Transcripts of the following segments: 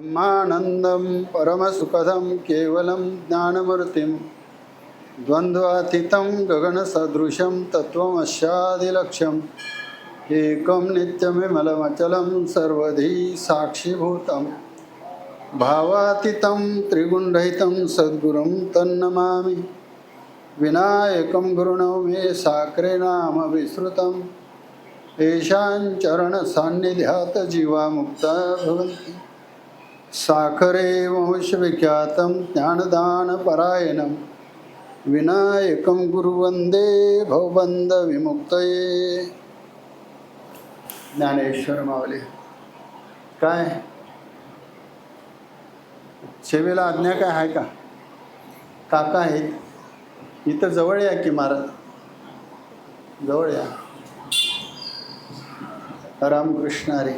मानंदं परमसुखदं केवलं ज्ञानमूर्तिं द्वन्द्वातीतं गगनसदृशं तत्त्वमस्यादिलक्ष्यम् एकं नित्यमिमलमचलं सर्वधी साक्षिभूतं भावातीतं त्रिगुणरहितं सद्गुरुं तन्नमामि विनायकं गुरुणो मे साक्रे नाम विश्रुतं येषां चरणसान्निध्यात् जीवा मुक्ता भवन्ति। साखरे वंशविख्यातं ज्ञानदानपरायणं विनायकं गुरुवन्दे भवबन्धविमुक्तये। ज्ञानेश्वर माऊली काय सेवेला आज्ञा काय आहे का? काका आहेत इथं जवळ या की महाराज, जवळ या. रामकृष्ण हरी.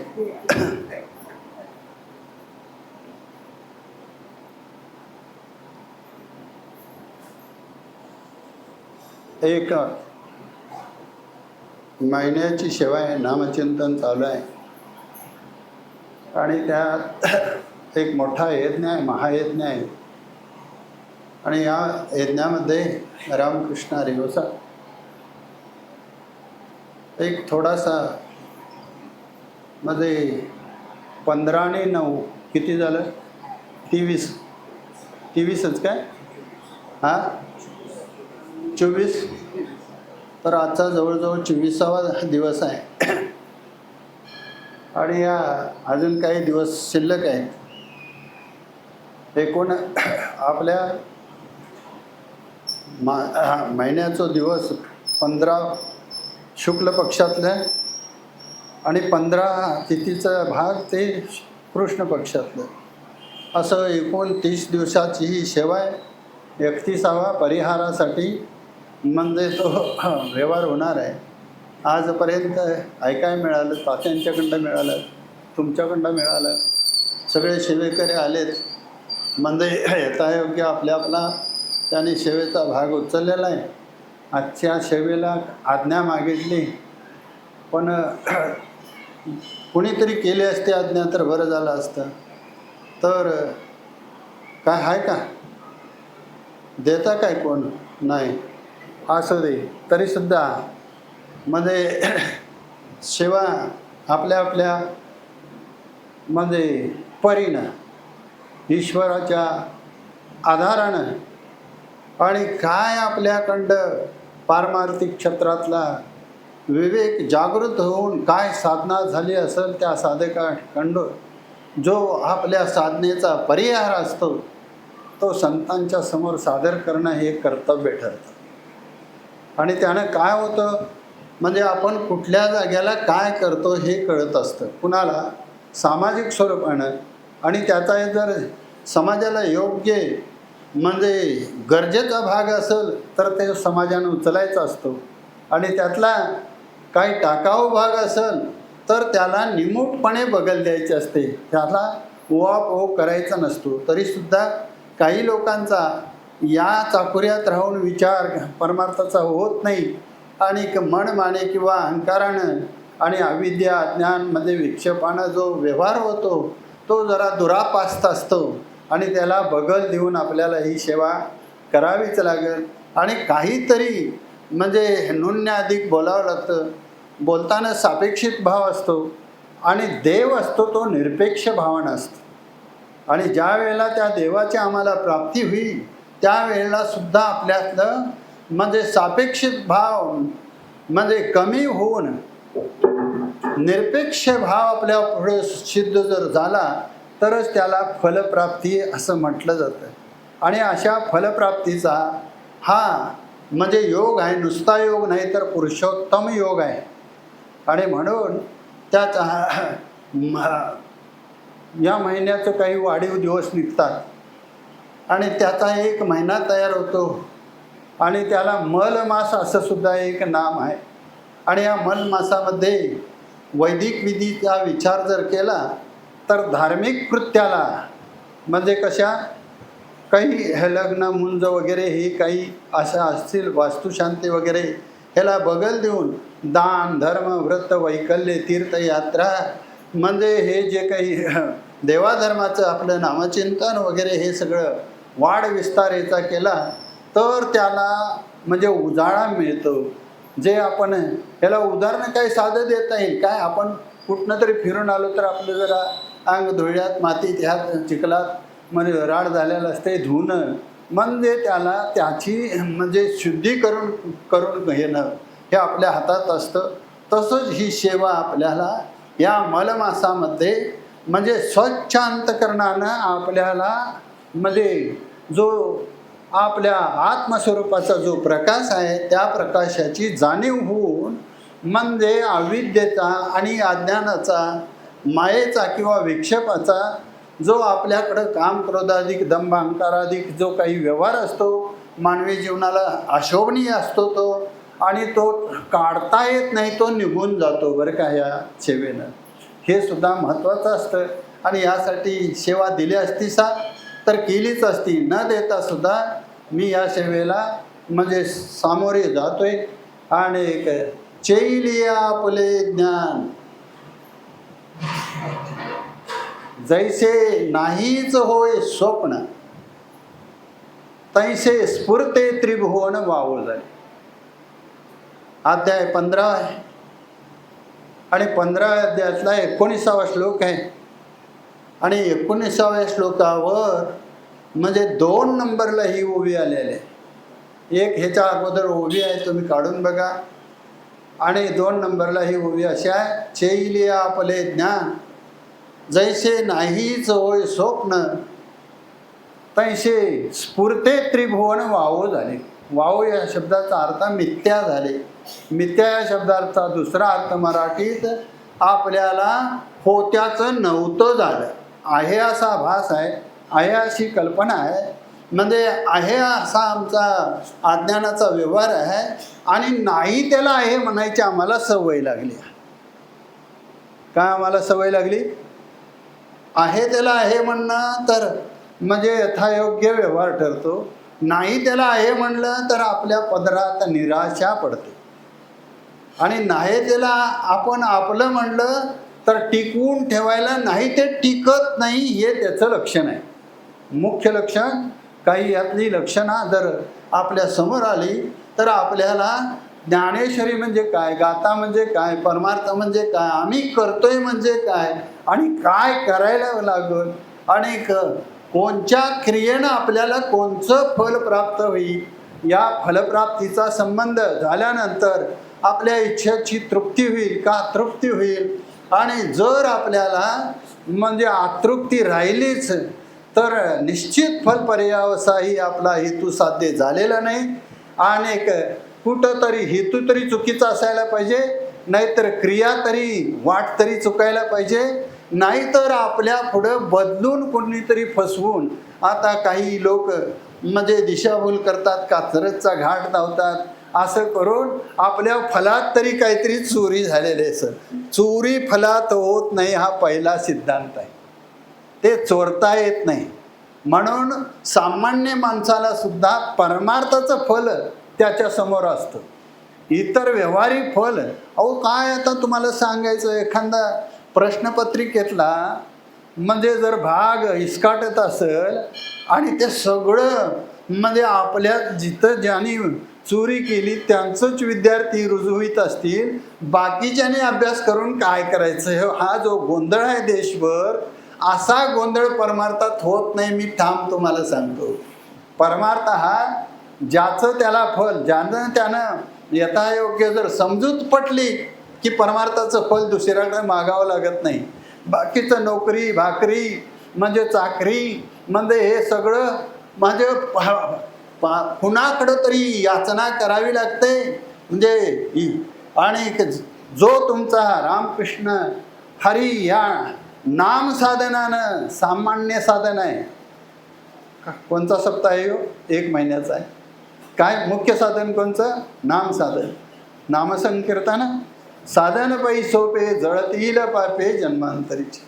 एक महिन्याची सेवा आहे, नामचिंतन चालू आहे आणि त्यात एक मोठा यज्ञ आहे, महायज्ञ आहे. आणि या यज्ञामध्ये रामकृष्ण हरी होसा एक थोडासा मध्ये 15 आणि 9 किती झालं? 23च काय? हां 24. तर आजचा जवळजवळ 24वा दिवस आहे आणि या अजून काही दिवस शिल्लक आहेत. एकूण आपल्या महिन्याचा दिवस 15 शुक्ल पक्षातले आणि 15 तिथीचा भाग ते कृष्ण पक्षातलं, असं एकूण 30 दिवसाची ही सेवा आहे. 31वा परिहारासाठी म्हणजे तो व्यवहार होणार आहे. आजपर्यंत ऐकाय मिळालं, तात्यांच्याकडं मिळालं, तुमच्याकडं मिळालं, सगळे सेवेकरी आलेत म्हणजे यथायोग्य आपल्या आपला त्याने सेवेचा भाग उचललेला आहे. आजच्या सेवेला आज्ञा मागितली पण कुणीतरी केली असते आज्ञा तर बरं झालं असतं. तर काय आहे का? देता काय? कोण नाही. असं दे तरीसुद्धा म्हणजे सेवा आपल्या आपल्या म्हणजे परीनं ईश्वराच्या आधारानं आणि काय आपल्याकडं पारमार्थिक क्षेत्रातला विवेक जागृत होऊन काय साधना झाली असेल त्या साधकांकडं जो आपल्या साधनेचा परिहार असतो तो संतांच्या समोर सादर करणं हे कर्तव्य ठरतं. आणि त्यानं काय होतं म्हणजे आपण कुठल्या जाग्याला काय करतो हे कळत असतं कुणाला सामाजिक स्वरूपानं. आणि त्याचा जर समाजाला योग्य म्हणजे गरजेचा भाग असेल तर ते समाजानं उचलायचा असतो आणि त्यातला काही टाकाऊ भाग असेल तर त्याला निमूटपणे बगल द्यायचे असते, त्याला ओवापोह करायचा नसतो. तरीसुद्धा काही लोकांचा या चाकुऱ्यात राहून विचार परमार्थाचा होत नाही आणि मनमाने किंवा अहंकारानं आणि अविद्या अज्ञानमध्ये विक्षेपानं जो व्यवहार होतो तो जरा दुरापास्त असतो आणि त्याला बगल देऊन आपल्याला ही सेवा करावीच लागेल. आणि काहीतरी म्हणजे न्यून्य अधिक बोलावं लागतं. बोलताना सापेक्षित भाव असतो आणि देव असतो तो निरपेक्ष भावानं असतो. आणि ज्या वेळेला त्या देवाची आम्हाला प्राप्ती होईल त्यावेळेला सुद्धा आपल्यातलं म्हणजे सापेक्षित भाव म्हणजे कमी होऊन निरपेक्ष भाव आपल्या पुढे सिद्ध जर झाला तरच त्याला फलप्राप्ती असं म्हटलं जातं. आणि अशा फलप्राप्तीचा हा म्हणजे योग आहे, नुसता योग नाही तर पुरुषोत्तम योग आहे. आणि म्हणून त्यात या महिन्याचं काही वाढीव दिवस निघतात आणि त्याचा एक महिना तयार होतो आणि त्याला मलमास असं सुद्धा एक नाम आहे. आणि या मलमासामध्ये वैदिक विधीचा विचार जर केला तर धार्मिक कृत्याला म्हणजे कशा काही हे लग्न मुंज वगैरे हे काही अशा असतील वास्तुशांती वगैरे ह्याला बगल देऊन दान धर्म व्रत वैकल्य तीर्थयात्रा म्हणजे हे जे काही देवाधर्माचं आपलं नामचिंतन वगैरे हे सगळं वाढ विस्तार याचा केला तर त्याला म्हणजे उजाळा मिळतो. जे आपण याला उदाहरण काही साधं देता येईल काय, आपण कुठनं तरी फिरून आलो तर आपलं जरा अंग धुळ्यात मातीत ह्यात चिखलात म्हणजे राड झालेलं असते, धुणं म्हणजे त्याला त्याची म्हणजे शुद्धीकरण करून घेणं हे आपल्या हातात असतं. तसंच ही सेवा आपल्याला या मलमासामध्ये म्हणजे स्वच्छ अंतकरणानं आपल्याला म्हणजे जो आपल्या आत्मस्वरूपाचा जो प्रकाश आहे त्या प्रकाशाची जाणीव होऊन म्हणजे अविद्येचा आणि अज्ञानाचा, मायेचा किंवा विक्षेपाचा जो आपल्याकडं काम क्रोधाधिक दंभ अहंकाराधिक जो काही व्यवहार असतो मानवी जीवनाला अशोभनीय असतो तो, आणि तो काढता येत नाही, तो निघून जातो बरं का ह्या सेवेनं. हे सुद्धा महत्त्वाचं असतं. आणि यासाठी सेवा दिली असती तर केलीच असती, न देता सुद्धा मी या सेवेला म्हणजे सामोरे जातोय. आणि चैलिया आपले ज्ञान जैसे नाहीच होय स्वप्न तैसे स्फुरते त्रिभुवन वावळ झाले. अध्याय 15 आहे आणि 15 अध्यायातला 19वा श्लोक आहे. आणि 19व्या श्लोकावर म्हणजे 2 नंबरला ही ओवी आलेली आहे. एक ह्याच्या अगोदर ओवी आहे, तुम्ही काढून बघा. आणि 2 नंबरला ही ओवी अशी आहे, चैलिया आपले ज्ञान जैसे नाहीच होय स्वप्न तैसे स्फुरते त्रिभुवन वावो झाले. वावो या शब्दाचा अर्थ मिथ्या झाले. मिथ्या या शब्दाचा दुसरा अर्थ मराठीत आपल्याला होत्याचं नव्हतं झालं. आहे असा भास आहे, आहे अशी कल्पना आहे, म्हणजे आहे असा आमचा अज्ञानाचा व्यवहार आहे आणि नाही त्याला आहे म्हणायची आम्हाला सवय लागली. काय आम्हाला सवय लागली? आहे त्याला आहे म्हणणं तर म्हणजे यथायोग्य व्यवहार ठरतो, नाही त्याला आहे म्हणलं तर आपल्या पदरात निराशा पडते. आणि नाही त्याला आपण आपलं म्हणलं तर टिकवून ठेवायला नाही ते टिकत नाही, हे त्याचं लक्षण आहे. मुख्य लक्षण काही यातली लक्षणं जर आपल्या समोर आली तर आपल्याला ज्ञानेश्वरी म्हणजे काय, गाथा म्हणजे काय, परमार्थ म्हणजे काय, आम्ही करतोय म्हणजे काय, आणि काय करायला लागल, आणि कोणत्या क्रियेनं आपल्याला कोणचं फल प्राप्त होईल, या फलप्राप्तीचा संबंध झाल्यानंतर आपल्या इच्छेची तृप्ती होईल का तृप्ती होईल. आणि जर आपल्याला म्हणजे अतृप्ती राहिलीच तर निश्चित फल पर्यावसाही आपला हेतू साध्य झालेला नाही. आणि कुठंतरी हेतू तरी चुकीचा असायला पाहिजे, नाहीतर क्रिया तरी वाट तरी चुकायला पाहिजे, नाहीतर आपल्या पुढं बदलून कोणीतरी फसवून. आता काही लोक म्हणजे दिशाभूल करतात, कात्रजचा घाट धावतात, असं करून आपल्या फलात तरी काहीतरी चोरी झालेली आहे. सर, चोरी फलात होत नाही हा पहिला सिद्धांत आहे, ते चोरता येत नाही. म्हणून सामान्य माणसाला सुद्धा परमार्थाचं फल त्याच्या समोर असतं, इतर व्यवहारिक फल अहो काय आता तुम्हाला सांगायचं. एखादा प्रश्नपत्रिकेतला म्हणजे जर भाग इस्काटत असेल आणि ते सगळं म्हणजे आपल्या जिथं ज्यांनी चोरी केली त्यांचंच विद्यार्थी रुजू होत असतील, बाकीच्याने अभ्यास करून काय करायचं, हा जो गोंधळ आहे देशभर, असा गोंधळ परमार्थात होत नाही. मी ठाम तुम्हाला सांगतो, परमार्थ हा ज्याचं त्याला फल, ज्यानं त्यानं यथायोग्य जर समजूत पटली की परमार्थाचं फल दुसऱ्याकडे मागावं लागत नाही. बाकीचं नोकरी भाकरी म्हणजे चाकरी म्हणजे हे सगळं म्हणजे कुणाकडं तरी याचना करावी लागते. म्हणजे आणि जो तुमचा रामकृष्ण हरी या नाम साधनानं सामान्य साधन आहे. कोणता सप्ताह आहे हो? 1 महिन्याचा आहे. काय मुख्य साधन कोणचं? नाम साधन, नामसंकीर्तन. साधन पै सोपे जळतील पापे जन्मांतरीचे.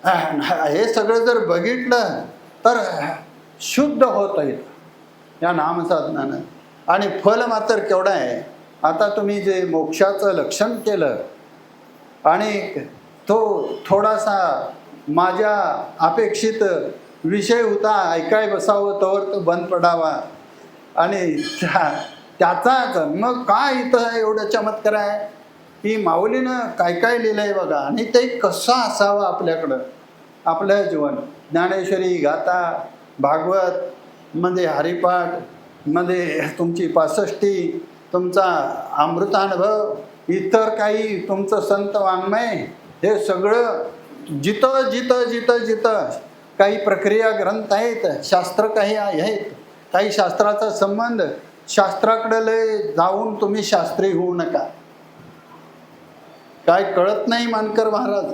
हे सगळं जर बघितलं तर शुद्ध होत आहे या नामसाधनानं. आणि फल मात्र केवढं आहे. आता तुम्ही जे मोक्षाचं लक्षण केलं आणि तो थोडासा माझ्या अपेक्षित विषय होता, ऐकाय बसावं तोवर तो बंद पडावा. आणि त्याचाच मग काय इथं एवढं चमत्कार आहे की माऊलीनं काय काय लिहिलं आहे बघा. आणि ते कसं असावं आपल्याकडं आपलं जीवन. ज्ञानेश्वरी, गाथा, भागवत मध्ये हरिपाठ मध्ये तुमची 65, तुमचा अमृतानुभव, इतर काही तुमचं संत वाङ्मय, हे सगळं जिथं जिथं जिथं जिथं काही प्रक्रिया ग्रंथ आहेत, शास्त्र काही आहेत, काही शास्त्राचा संबंध, शास्त्राकडे लय जाऊन तुम्ही शास्त्री होऊ नका. काय कळत नाही मानकर महाराज,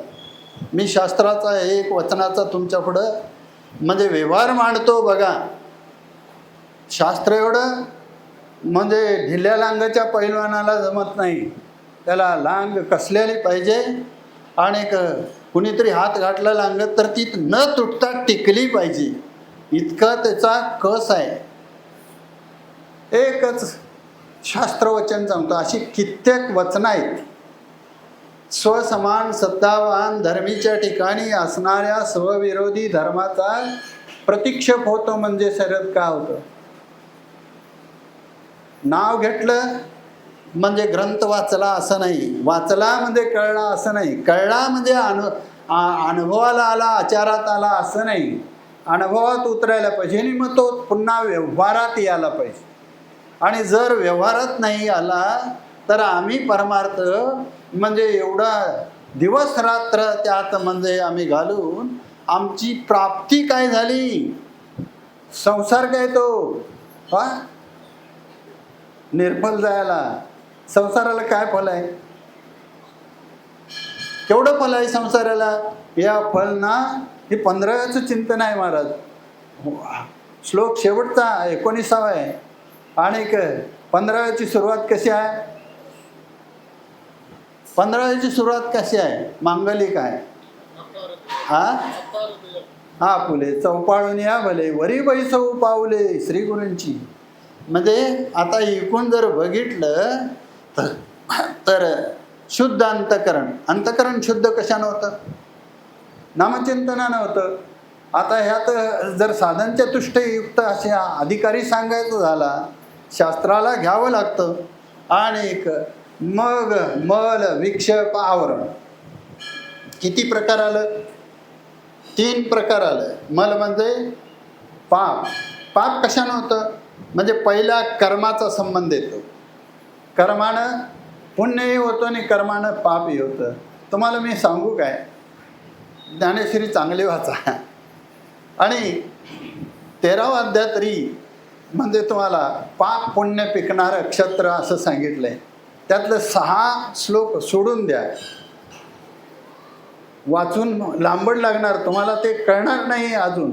मी शास्त्राचा एक वचनाचा तुमच्या पुढं म्हणजे व्यवहार मांडतो बघा. शास्त्र एवढं म्हणजे ढिल्या लांगाच्या पैलवानाला जमत नाही, त्याला लांग कसलेली पाहिजे. आणि कुणीतरी हात घातला लांगत तर ती न तुटता टिकली पाहिजे, इतका त्याचा कस आहे. एकच शास्त्रवचन सांगतो, अशी कित्येक वचनं आहेत. स्वसमान सत्तावान धर्मीच्या ठिकाणी असणाऱ्या स्वविरोधी धर्माचा प्रतिक्षेप होतो म्हणजे शरद का होतं. नाव घेतलं म्हणजे ग्रंथ वाचला असं नाही, वाचला म्हणजे कळला असं नाही, कळला म्हणजे अनुभवाला आला, आचारात आला असं नाही. अनुभवात उतरायला पाहिजे आणि मग तो पुन्हा व्यवहारात यायला पाहिजे. आणि जर व्यवहारात नाही आला तर आम्ही परमार्थ म्हणजे एवढा दिवस रात्र त्यात म्हणजे आम्ही घालून आमची प्राप्ती काय झाली. संसार काय तो हा निर्फल जायला. संसाराला काय फल आहे, केवढं फल आहे संसाराला. या फल ना हे 15व्याचं चिंतन आहे महाराज. श्लोक शेवटचा 19वा आहे. आणि 15व्याची सुरुवात कशी आहे, 15व्याची सुरुवात कशी आहे, मांगलिक आहे. हा फुले चौपाळून या भले वरी बैसवू पावले श्री गुरूंची. म्हणजे आता इकून जर बघितलं तर शुद्ध अंतकरण, अंतकरण शुद्ध कशानं होतं, नामचिंतनानं होतं. आता ह्यात जर साधन चतुष्टयुक्त असे अधिकारी सांगायचं झाला, शास्त्राला घ्यावं लागतं. आणि मग मल विक्षेप आवरण किती प्रकार आलं, 3 प्रकार आलं. मल म्हणजे पाप. पाप कशानं होतं म्हणजे पहिला कर्माचा संबंध येतो. कर्मानं पुण्यही होतं आणि कर्मानं पापही होतं. तुम्हाला मी सांगू काय, ज्ञानेश्वरी चांगली वाचा. आणि 13वा अध्याय तरी म्हणजे तुम्हाला पाप पुण्य पिकणारं क्षत्र असं सांगितलंय. त्यातलं 6 श्लोक सोडून द्या, वाचून लांबड लागणार तुम्हाला, ते कळणार नाही अजून.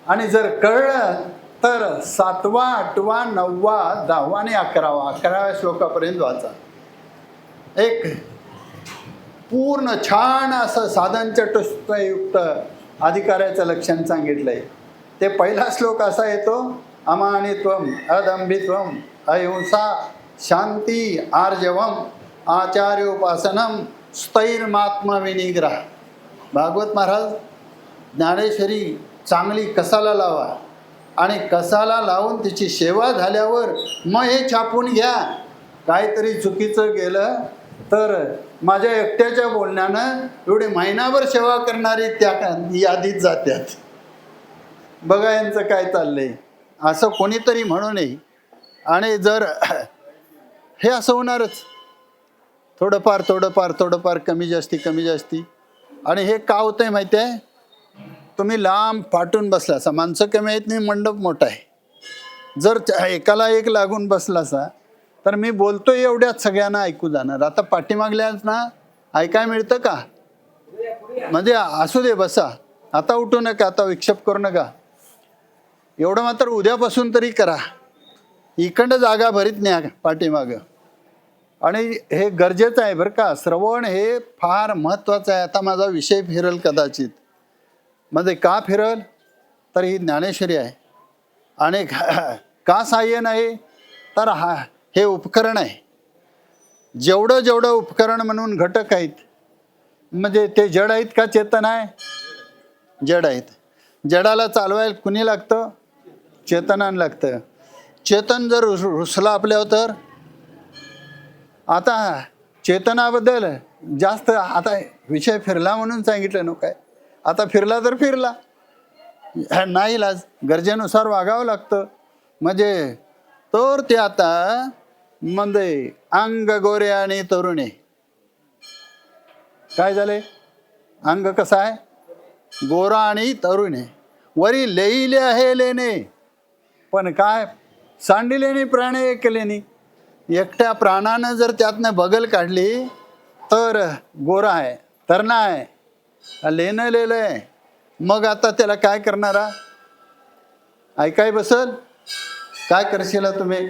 आणि जर कळलं तर 7वा 8वा 9वा 10वा आणि 11व्या श्लोकापर्यंत वाचा. एक पूर्ण छान असं साधन चतुष्टयुक्त अधिकाऱ्याचं लक्षण सांगितलंय. ते पहिला श्लोक असा येतो, अमानित्वम अदंभित्वम अहिंसा शांती आर्जवम आचार्योपासनम स्थैर्मात्मविनिग्रह. भागवत महाराज ज्ञानेश्वरी चांगली कसाला लावा आणि कसाला लावून तिची सेवा झाल्यावर मग हे छापून घ्या. काहीतरी चुकीचं गेलं तर माझ्या एकट्याच्या बोलण्यानं एवढे महिनाभर सेवा करणारी त्या यादीत जातात. बघा यांचं काय चाललंय, असं कोणीतरी म्हणू नये. आणि जर हे असं होणारच, थोडंफार थोडंफार थोडंफार कमी जास्ती. आणि हे का होतंय माहिती आहे, तुम्ही लांब फाटून बसलासा, माणसं कमी आहेत नाही, मंडप मोठा आहे. जर एकाला एक लागून बसलासा तर मी बोलतोय एवढ्यात सगळ्यांना ऐकू जाणार. आता पाठीमागल्याच ना ऐकाय मिळतं का, म्हणजे असू दे बसा, आता उठू नका, आता विक्षेप करू नका. एवढं मात्र उद्यापासून तरी करा, इकडं जागा भरीत नाही पाठीमागं. आणि हे गरजेचं आहे बरं का, श्रवण हे फार महत्त्वाचं आहे. आता माझा विषय फिरल कदाचित, म्हणजे का फिरल तर ही ज्ञानेश्वरी आहे. आणि का सहाय्य नाही तर हे उपकरण आहे. जेवढं उपकरण म्हणून घटक आहेत, म्हणजे ते जड आहेत का चेतन आहे? जड आहेत. जडाला चालवायला कुणी लागतं? चेतनानं लागतं. चेतन जर रुसला आपल्यावर तर आता चेतनाबद्दल जास्त आता विषय फिरला म्हणून सांगितलं नको काय. आता फिरला तर फिरला, नाही इलाज, गरजेनुसार वागावं लागतं. म्हणजे तर ते आता म्हणजे अंग गोरे आणि तरुणे काय झाले? अंग कसं आहे? गोरा आणि तरुणे. वरी लेईले आहे लेणे, पण काय सांडिलेनी प्राणे ऐकलेनी. एकट्या प्राणानं जर त्यातनं बगल काढली तर गोरा आहे, तरणा आहे, लेणं लिहिलं आहे. मग आता त्याला काय करणारा? ऐकाय बसल? काय करशील तुम्ही?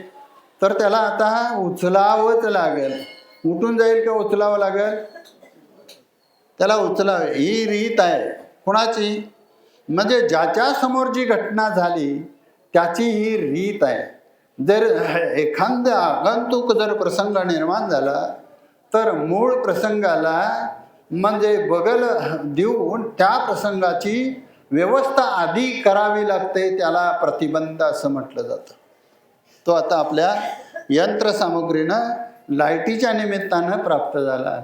तर त्याला आता उचलावंच लागेल. उठून जाईल का उचलावं लागेल? त्याला उचलावे. ही रीत आहे कुणाची? म्हणजे ज्याच्या समोर जी घटना झाली त्याची ही रीत आहे. जर एखाद्या आगंतुक जर प्रसंग निर्माण झाला तर मूळ प्रसंगाला म्हणजे बगल देऊन त्या प्रसंगाची व्यवस्था आधी करावी लागते. त्याला प्रतिबंध असं म्हटलं जातं. तो आता आपल्या यंत्रसामुग्रीनं लाईटीच्या निमित्तानं प्राप्त झाला.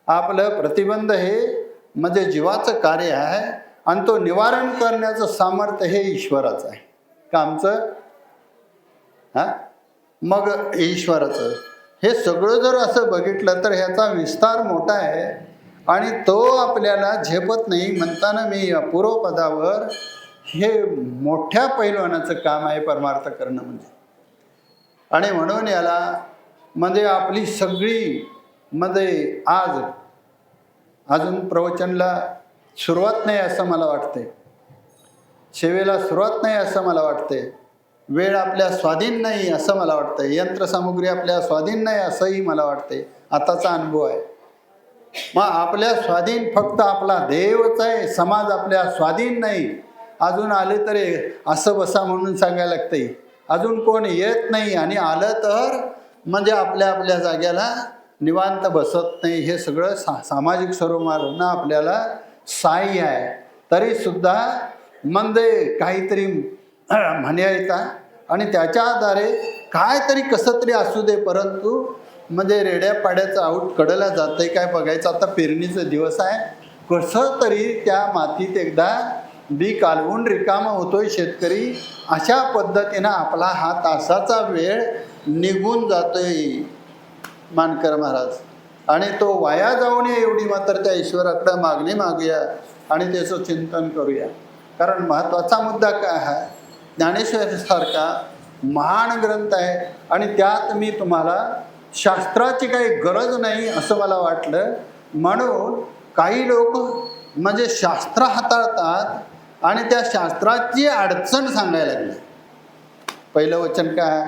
आपलं प्रतिबंध हे म्हणजे जीवाचं कार्य आहे आणि तो निवारण करण्याचं सामर्थ्य हे ईश्वराचं आहे. का आमचं? हां, मग ईश्वराचं. हे सगळं जर असं बघितलं तर ह्याचा विस्तार मोठा आहे आणि तो आपल्याला झेपत नाही. म्हणताना मी पूर्वपदावर हे मोठ्या पैलवानाचं काम आहे परमार्थ करणं म्हणजे. आणि म्हणून याला म्हणजे आपली सगळी म्हणजे आज अजून प्रवचनला सुरुवात नाही असं मला वाटते, सेवेला सुरुवात नाही असं मला वाटते, वेळ आपल्या स्वाधीन नाही असं मला वाटतं, यंत्रसामुग्री आपल्या स्वाधीन नाही असंही मला वाटते. आताचा अनुभव आहे. मग आपल्या स्वाधीन फक्त आपला देवच आहे, समाज आपल्या स्वाधीन नाही. अजून आले तरी असं बसा म्हणून सांगायला लागते. अजून कोण येत नाही आणि आलं तर म्हणजे आपल्या आपल्या जाग्याला निवांत बसत नाही. हे सगळं सामाजिक स्वरूपानं आपल्याला साई आहे. तरीसुद्धा म्हणजे काहीतरी म्हणे येतात आणि त्याच्या आधारे काय तरी कसं तरी असू दे, परंतु म्हणजे रेड्या पाड्याचं आऊट कडला जातंय काय बघायचं. आता पेरणीचा दिवस आहे, कसं तरी त्या मातीत एकदा बी कालवून रिकामा होतोय शेतकरी. अशा पद्धतीनं आपला हा तासाचा वेळ निघून जातोय मानकर महाराज. आणि तो वाया जाऊ नये एवढी मात्र त्या ईश्वराकडे मागणी मागूया आणि त्याचं चिंतन करूया. कारण महत्त्वाचा मुद्दा काय आहे? ज्ञानेश्वरीसारखा महान ग्रंथ आहे आणि त्यात मी तुम्हाला शास्त्राची काही गरज नाही असं मला वाटलं. म्हणून काही लोक म्हणजे शास्त्र हाताळतात आणि त्या शास्त्राची अडचण सांगायला लागली. पहिलं वचन काय?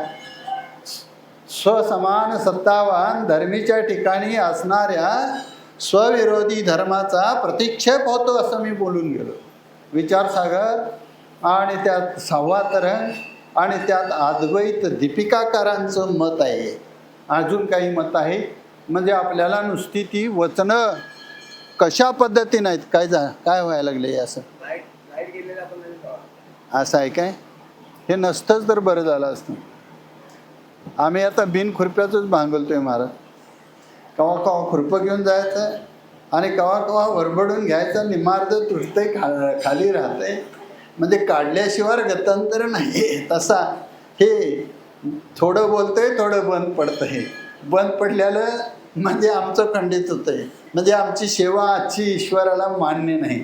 स्वसमान सत्तावान धर्मीच्या ठिकाणी असणाऱ्या स्वविरोधी धर्माचा प्रतिक्षेप होतो असं मी बोलून गेलो. विचारसागर आणि त्यात सव्वातरण आणि त्यात अद्वैत दीपिकाकारांचं मत आहे. अजून काही मत आहे म्हणजे आपल्याला नुसती ती वचनं कशा पद्धतीनं आहेत काय व्हायला लागले असं असं आहे काय? हे नसतंच तर बरं झालं असतं. आम्ही आता बिन खुरप्याचंच भांगलतोय महाराज. कवा कवा खुरपं घेऊन जायचं आणि कवा कवा वरबडून घ्यायचं. निमार्द तुटतंय खाली राहतंय म्हणजे काढल्याशिवाय गत्यंतर नाही. तसा हे थोडं बोलतंय थोडं बंद पडतंय. बंद पडल्यानं म्हणजे आमचं खंडित होतंय. म्हणजे आमची सेवा आजची ईश्वराला मान्य नाही.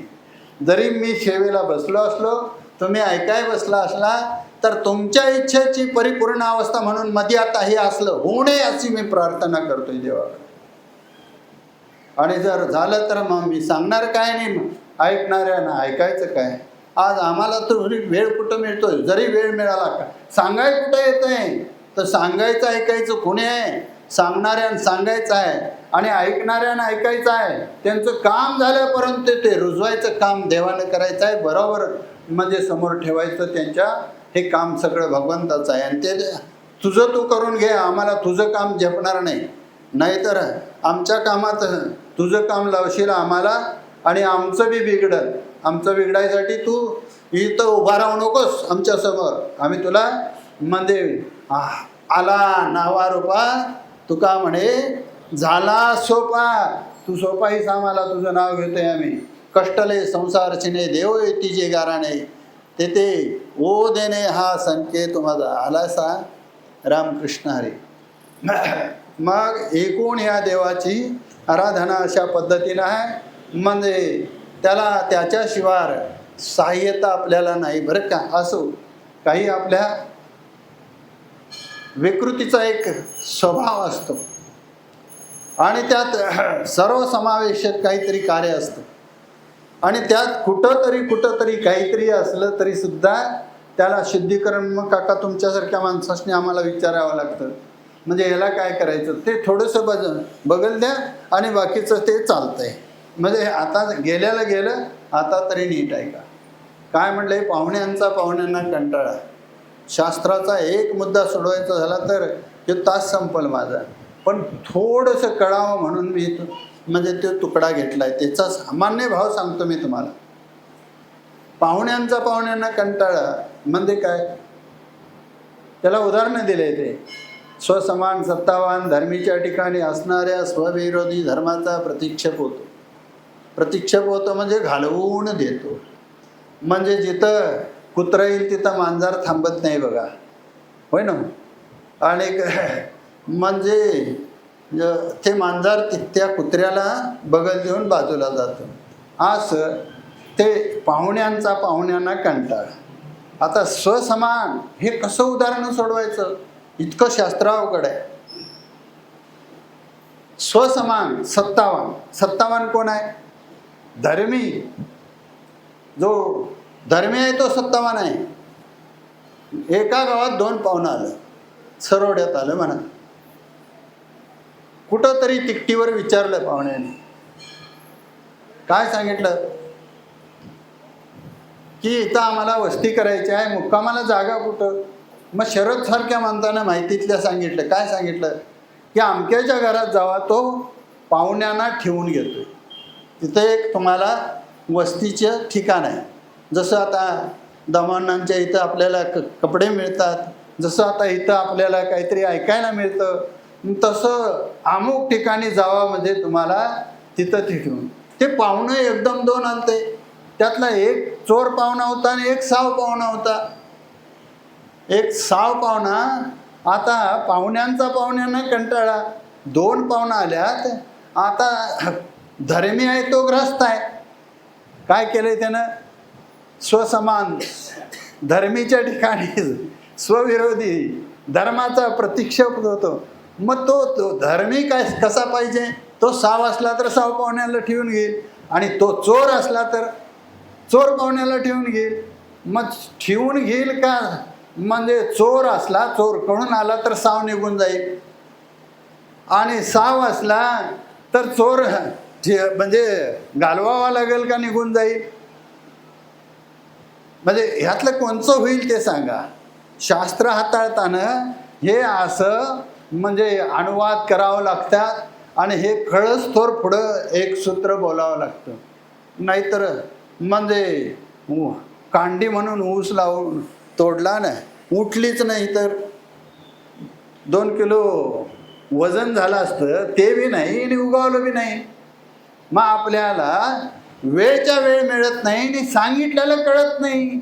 जरी मी सेवेला बसलो असलो, तुम्ही ऐकाय बसला असला तर तुमच्या इच्छेची परिपूर्ण अवस्था म्हणून मध्ये आता हे असलं होऊ नये अशी मी प्रार्थना करतोय देवाकडे. आणि जर झालं तर मग मी सांगणार काय नाही, ऐकणाऱ्यांना ऐकायचं काय. आज आम्हाला तर वेळ कुठं मिळतोय? जरी वेळ मिळाला का सांगाय कुठं येत आहे? तर सांगायचं ऐकायचं कोणी आहे? सांगणाऱ्यांना सांगायचं आहे आणि ऐकणाऱ्यांना ऐकायचं आहे. त्यांचं काम झाल्यापर्यंत ते रुजवायचं काम देवानं करायचं आहे. बरोबर म्हणजे समोर ठेवायचं त्यांच्या. हे काम सगळं भगवंताचं आहे आणि ते तुझं तू करून घे. आम्हाला तुझं काम झेपणार नाही. नाहीतर आमच्या कामात तुझं काम लावशील आम्हाला आणि आमचं बी बिघडल. आमचं बिघडायसाठी तू इथं उभा राहू नकोस आमच्यासमोर. आम्ही तुला म्हणजे आला नावा रूपा तुका म्हणे झाला सोपा. तू सोपाहीस आम्हाला, तुझं नाव घेतोय आम्ही. कष्टले संसार चिने देव येतीचे गाराणे तेथे ओ देणे हा संकेत माझा आलासा रामकृष्ण हरी. मग एकूण या देवाची आराधना अशा पद्धतीनं आहे. म्हणजे त्याला त्याच्याशिवाय सहाय्यता आपल्याला नाही बरं का. असो काही आपल्या विकृतीचा एक स्वभाव असतो आणि त्यात सर्वसमावेशक काहीतरी कार्य असतं आणि त्यात कुठंतरी काहीतरी असलं तरी सुद्धा त्याला शुद्धीकरण मग काका तुमच्यासारख्या माणसाने आम्हाला विचारावं लागतं. म्हणजे याला काय करायचं ते थोडंसं बघल द्या आणि बाकीचं ते चालतंय. म्हणजे आता गेल्याला गेलं, आता तरी नीट आहे का. काय म्हटलंय, पाहुण्यांना कंटाळा. शास्त्राचा एक मुद्दा सोडवायचा झाला तर तो तास संपल माझा. पण थोडंसं कळावं म्हणून मी म्हणजे तो तुकडा घेतलाय. त्याचा सामान्य भाव सांगतो मी तुम्हाला. पाहुण्यांना कंटाळा म्हणजे काय, त्याला उदाहरणं दिले ते. स्वसमान सत्तावान धर्मीच्या ठिकाणी असणाऱ्या स्वविरोधी धर्माचा प्रतिक्षेप होतो. प्रतिक्षेप होतो म्हणजे घालवून देतो. म्हणजे जिथं कुत्रा येईल तिथं मांजर थांबत नाही बघा, होय ना. आणि म्हणजे ते मांजर त्या कुत्र्याला बगल देऊन बाजूला जातं. असं ते पाहुण्यांना कंटाळा. आता स्वसमान हे कसं उदाहरण सोडवायचं, इतकं शास्त्र अवघड आहे. स्वसमान सत्तावान कोण आहे, धर्मी. जो धर्मी आहे तो सत्तावान आहे. एका गावात 2 पाहुणं आलं, सरवड्यात आलं म्हणा. कुठंतरी तिकटीवर विचारलं पाहुण्याने, काय सांगितलं की इथं आम्हाला वस्ती करायची आहे, मुक्कामाला जागा कुठं. मग शरद सारख्या माणसानं माहितीतल्या सांगितलं. काय सांगितलं की अमक्याच्या घरात जावा, तो पाहुण्यांना ठेवून घेतोय. तिथं एक तुम्हाला वस्तीचं ठिकाण आहे. जसं आता दमणांच्या इथं आपल्याला कपडे मिळतात, जसं आता इथं आपल्याला काहीतरी ऐकायला मिळतं, तसं अमुक ठिकाणी जावा म्हणजे तुम्हाला तिथं ठेवून. ते पाहुणं एकदम 2 आलते. त्यातला एक चोर पाहुणा होता आणि एक साव पाहुणा होता. एक साव पाहुणा, आता पाहुण्यांना कंटाळा. 2 पाहुणा आल्यात. आता धर्मी आहे तो ग्रस्त आहे. काय केलंय त्यानं, स्वसमान धर्मीच्या ठिकाणी स्वविरोधी धर्माचा प्रतिक्षेप होतो. मग तो धर्मी काय कसा पाहिजे, तो साव असला तर साव पाहुण्याला ठेवून घेईल आणि तो चोर असला तर चोर पाहुण्याला ठेवून घेईल. मग ठेवून घेईल का, म्हणजे चोर असला, चोर कडून आला तर साव निघून जाईल आणि साव असला तर चोर म्हणजे घालवावा लागेल का निघून जाईल. म्हणजे ह्यातलं कोणचं होईल ते सांगा. शास्त्र हाताळताना हे असं म्हणजे अनुवाद करावं लागतात आणि हे कळसतोर पुढं एक सूत्र बोलावं लागतं. नाहीतर म्हणजे कांडी म्हणून ऊस लावून तोडला ना, उठलीच नाही तर 2 किलो वजन झालं असतं, ते बी नाही आणि उगावलं बी नाही. मग आपल्याला वेळच्या वेळ मिळत नाही आणि सांगितलेलं कळत नाही.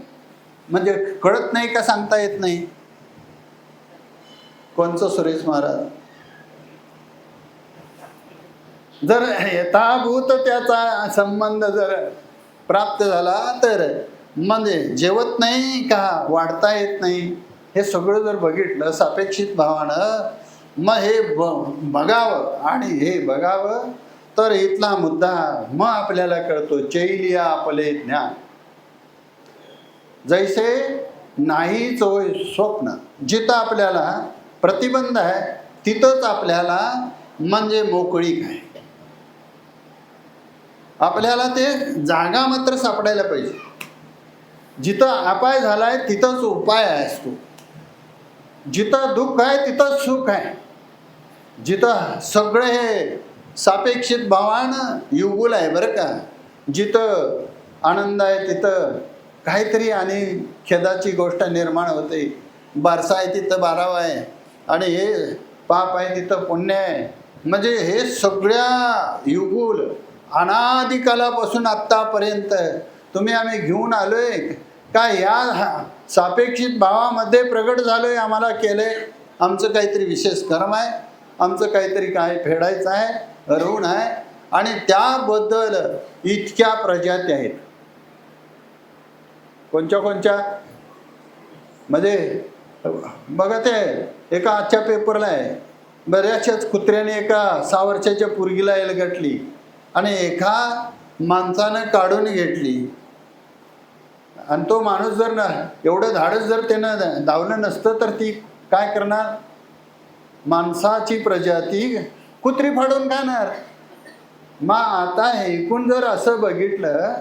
म्हणजे कळत नाही का सांगता येत नाही. कोणचं सुरेश महाराज, जर यथाभूत त्याचा संबंध जर प्राप्त झाला तर म्हणजे जेवत नाही का वाढता येत नाही, हे सगळं जर बघितलं सापेक्षित भावानं, मग हे बघावं आणि हे बघावं तर इथला मुद्दा मग आपल्याला कळतो. चैलिया आपले ज्ञान जैसे नाही चोय स्वप्न. जिथं आपल्याला प्रतिबंध आहे तिथंच आपल्याला म्हणजे मोकळीक आहे. आपल्याला ते जागा मात्र सापडायला पाहिजे. जिथं अपाय झालाय तिथंच उपाय असतो. जिथं दुःख आहे तिथंच सुख आहे. जिथं सगळे हे सापेक्षित भावानं युगुल आहे बरं का. जिथं आनंद आहे तिथं काहीतरी आणि खेदाची गोष्ट निर्माण होते. बारसा आहे तिथं बारावा आहे आणि हे पाप आहे तिथं पुण्य आहे. म्हणजे हे सगळ्या युगुल अनादिकालापासून आत्तापर्यंत तुम्ही आम्ही घेऊन आलोय का या सापेक्षित भावामध्ये प्रगट झालोय. आम्हाला केलंय आमचं काहीतरी विशेष कर्म आहे, आमचं काहीतरी काय फेडायचं आहे, ऋण आहे आणि त्याबद्दल इतक्या प्रजाती आहेत. कोणच्या कोणच्या म्हणजे बघा ते एका आजच्या पेपरला आहे, बऱ्याचशाच कुत्र्याने एका 6 वर्षाच्या पोरगीला एलगटली आणि एका माणसानं काढून घेतली. आणि तो माणूस जर ना एवढं धाडस जर त्यानं धावलं नसतं तर ती काय करणार. माणसाची प्रजाती कुत्री फाडून खाणार. मग आता एकूण जर असं बघितलं